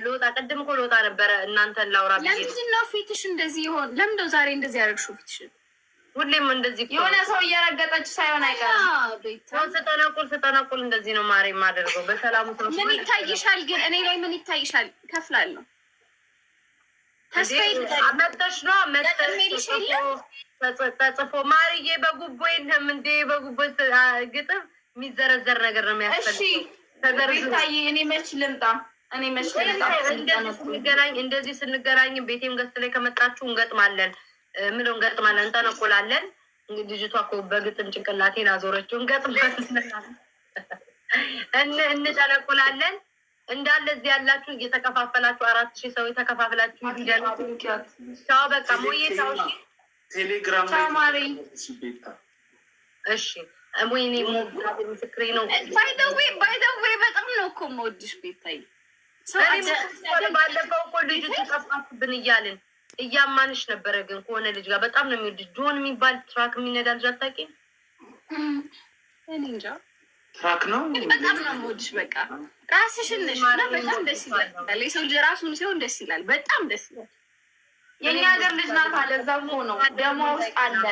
ልወጣ ቅድም እኮ ልወጣ ነበረ እናንተን ላውራ ብዬ።
ለምንድን ነው ፊትሽ እንደዚህ ይሆን? ለምን ነው ዛሬ እንደዚህ ያደረግሽው ፊትሽን?
ሁሌም እንደዚህ
የሆነ ሰው እየረገጠች ሳይሆን አይቀርም።
ስጠናቁል እንደዚህ ነው ማሬ የማደርገው። በሰላሙ ሰው
ምን ይታይሻል? ግን እኔ ላይ ምን ይታይሻል? ከፍላለሁ።
መጠሽ ነው ተጽፎ ማርዬ በጉቦ የለም እንዴ? በጉቦ ግጥም የሚዘረዘር ነገር ነው የሚያስፈልገው።
ቤታዬ እኔ መች ልምጣ?
እንደዚህ ስንገናኝ ቤቴም ገስ ላይ ከመጣችሁ እንገጥማለን። ምነው እንገጥማለን? እንጠነቆላለን። ልጅቷ እኮ በግጥም ጭንቅላቴን አዞረችው። እንጠነቆላለን እንዳለ እዚህ ያላችሁ እየተከፋፈላችሁ 4000 ሰው የተከፋፈላችሁ ቻው። በቃ ሞዬ ቻው።
ቴሌግራም
ላይ
እሺ ወይኔ ምስክሬ ነው።
ባይ ዘ ዌይ በጣም ነው እኮ የምወድሽ ቤታዬ።
ባለፈው እኮ ልጁ ጠፋብን እያልን እያማንሽ ነበረ። ግን ከሆነ ልጅ ጋር በጣም ነው የሚወድሽ። ጆን የሚባል ትራክ የሚነዳ ልጅ አታውቂም?
እኔ እንጃ
ትራክ ነው።
በጣም ነው የምወድሽ። በቃ ራስሽን ነሽ እና በጣም ደስ ይላል። የሰው ልጅ ራሱን ሲሆን ደስ ይላል። በጣም ደስ ይላል።
የኛ ሀገር ልጅ ናት አለ። እዛው ነው ደሞ ውስጥ አለ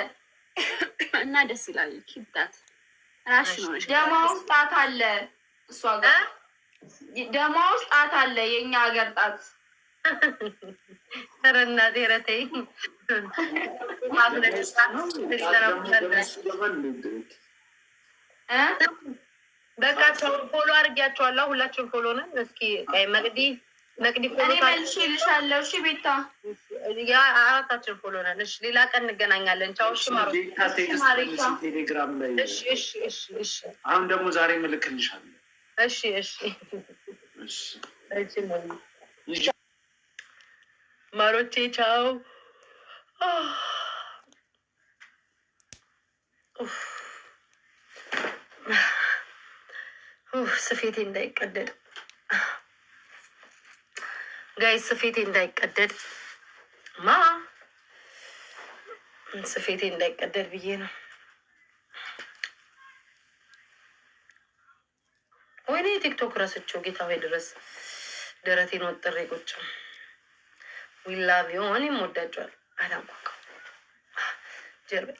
እና ደስ ይላል። ኪብታት ራስሽ ነው።
ደሞ ውስጥ ጣት አለ። እሷ ጋር ደሞ ውስጥ ጣት አለ። የኛ ሀገር ጣት
ተረና ተረተይ በቃ ሰው ፎሎ አድርጊያቸዋለሁ። ሁላችሁም ፎሎ ነን። እስኪ መቅዲ ፎሎ
መልሼልሻለሁ። እሺ ቤታ
ያ አራታችን ፎሎ ነን። እሺ ሌላ ቀን እንገናኛለን። ቻው። እሺ ማሩ
ቴሌግራም ላይ
እሺ።
አሁን ደግሞ ዛሬ እልክልሻለሁ።
እሺ ማሮቼ ቻው። ስፌቴ እንዳይቀደድ ጋይ ስፌቴ እንዳይቀደድ ስፌቴ እንዳይቀደድ ብዬ ነው። ወይኔ ቲክቶክ ረስቸው ጌታ ሆይ ድረስ ደረቴን ወጥሬ ቁጭ ዊላቭ ሆን ይሞዳቸዋል። አላንኳኳ ጀርባይ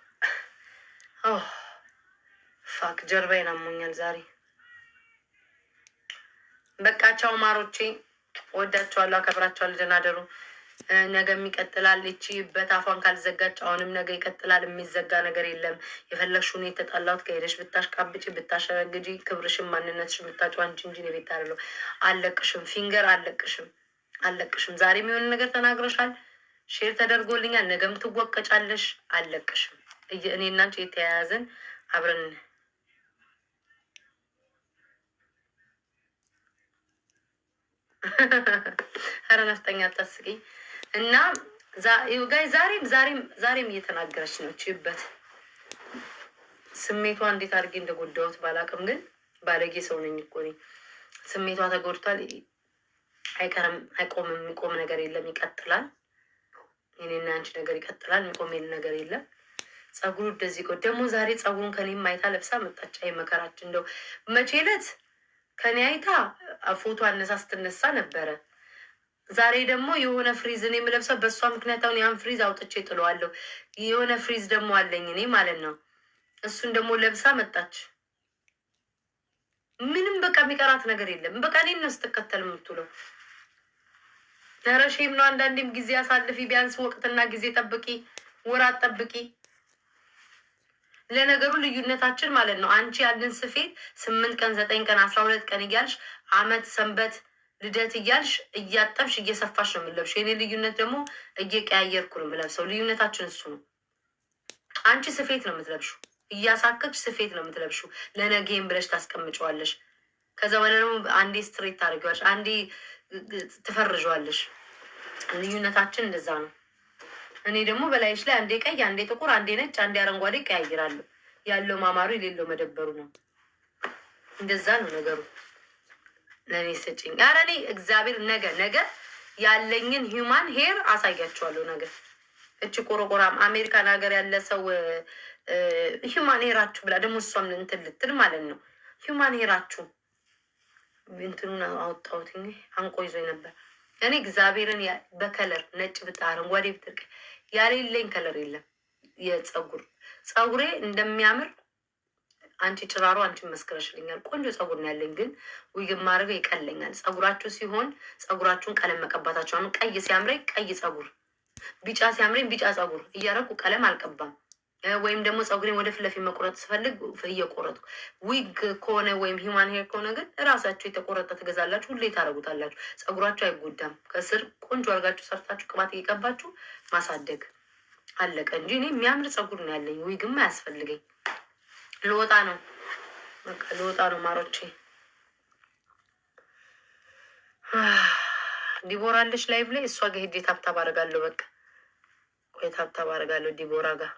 ፋክ ጀርባይን አሞኛል ዛሬ። በቃ ቻው ማሮቼ፣ ወዳቸዋለሁ፣ አከብራቸዋለሁ። ደህና ደሩ። ነገም ይቀጥላል። እቺ በታፏን ካልዘጋች አሁንም ነገ ይቀጥላል። የሚዘጋ ነገር የለም። የፈለግሽውን የተጣላሁት ከሄደሽ ብታሽቃብጪ ብታሸረግጂ ክብርሽም ማንነትሽም ብታጭው አንቺ እንጂ እኔ ቤት አይደለሁ። አለቅሽም፣ ፊንገር አለቅሽም። ዛሬ የሚሆን ነገር ተናግረሻል። ሼር ተደርጎልኛል። ነገም ትወቀጫለሽ፣ አልለቅሽም። እኔ እና አንቺ የተያያዝን አብረን ኧረ ነፍጠኛ አታስቂኝ። እና ጋይ ዛሬም እየተናገረች ነው። ችበት ስሜቷ እንዴት አድርጌ እንደጎዳሁት ባላቅም፣ ግን ባለጌ ሰው ነኝ እኮ እኔ። ስሜቷ ተጎድቷል። አይቀርም፣ አይቆምም። የሚቆም ነገር የለም፣ ይቀጥላል። የኔና አንቺ ነገር ይቀጥላል። የሚቆም ነገር የለም። ጸጉሩ እንደዚህ ጎ ደግሞ ዛሬ ጸጉሩን ከኔም አይታ ለብሳ መጣች። አይ መከራችን። እንደው መቼ ዕለት ከኔ አይታ ፎቶ አነሳ ስትነሳ ነበረ። ዛሬ ደግሞ የሆነ ፍሪዝ እኔ የምለብሰው በእሷ ምክንያት አሁን ያን ፍሪዝ አውጥቼ ጥለዋለሁ። የሆነ ፍሪዝ ደግሞ አለኝ እኔ ማለት ነው። እሱን ደግሞ ለብሳ መጣች። ምንም በቃ የሚቀራት ነገር የለም። በቃ እኔን ነው ስትከተል የምትውለው። ተረሼም ነው። አንዳንዴም ጊዜ አሳልፊ፣ ቢያንስ ወቅትና ጊዜ ጠብቂ፣ ወራት ጠብቂ። ለነገሩ ልዩነታችን ማለት ነው አንቺ ያለን ስፌት 8 ቀን 9 ቀን 12 ቀን እያልሽ አመት ሰንበት ልደት እያልሽ እያጠብሽ እየሰፋሽ ነው የምለብሽው። የኔ ልዩነት ደግሞ እየቀያየርኩ ነው የምለብሰው። ልዩነታችን እሱ ነው። አንቺ ስፌት ነው የምትለብሽው፣ እያሳከች ስፌት ነው የምትለብሽው። ለነገም ብለሽ ታስቀምጨዋለሽ። ከዛ በኋላ ደግሞ አንዴ ስትሬት ታደርጊዋለሽ፣ አንዴ ትፈርዣዋለሽ። ልዩነታችን እንደዛ ነው። እኔ ደግሞ በላይሽ ላይ አንዴ ቀይ፣ አንዴ ጥቁር፣ አንዴ ነጭ፣ አንዴ አረንጓዴ ቀያይራለሁ። ያለው ማማሩ የሌለው መደበሩ ነው። እንደዛ ነው ነገሩ። ለእኔ ስጭኝ። ኧረ እኔ እግዚአብሔር ነገ ያለኝን ሂውማን ሄር አሳያችኋለሁ። ነገር እቺ ቆረቆራም አሜሪካን ሀገር ያለ ሰው ሂውማን ሄራችሁ ብላ ደግሞ እሷም እንትን ልትል ማለት ነው። ሂውማን ሄራችሁ እንትኑን አወጣሁት አንቆ ይዞኝ ነበር። እኔ እግዚአብሔርን በከለር ነጭ ብታ አረንጓዴ ብትርቅ ያሌለኝ ከለር የለም። ጸጉሬ እንደሚያምር አንቺ ጭራሮ አንቺ መስክረሽልኛል። ቆንጆ ጸጉር ነው ያለኝ፣ ግን ዊግ ማድረገው ይቀለኛል። ጸጉራችሁ ሲሆን ጸጉራችሁን ቀለም መቀባታችሁ። አሁን ቀይ ሲያምረኝ ቀይ ጸጉር፣ ቢጫ ሲያምረኝ ቢጫ ጸጉር እያረኩ ቀለም አልቀባም። ወይም ደግሞ ጸጉሬን ወደ ፊት ለፊት መቆረጥ ስፈልግ እየቆረጥኩ። ዊግ ከሆነ ወይም ሂውማን ሄር ከሆነ ግን እራሳችሁ የተቆረጠ ትገዛላችሁ፣ ሁሌ ታረጉታላችሁ። ጸጉራችሁ አይጎዳም። ከስር ቆንጆ አድርጋችሁ ሰርታችሁ ቅባት እየቀባችሁ ማሳደግ አለቀ እንጂ እኔ የሚያምር ጸጉር ነው ያለኝ። ዊግም አያስፈልገኝ። ልወጣ ነው፣ በቃ ልወጣ ነው ማሮቼ። ዲቦራ አለች ላይቭ ላይ፣ እሷ ጋር ሄጄ ታብታብ አደርጋለሁ። በቃ ቆይ ታብታብ አደርጋለሁ ዲቦራ ጋር።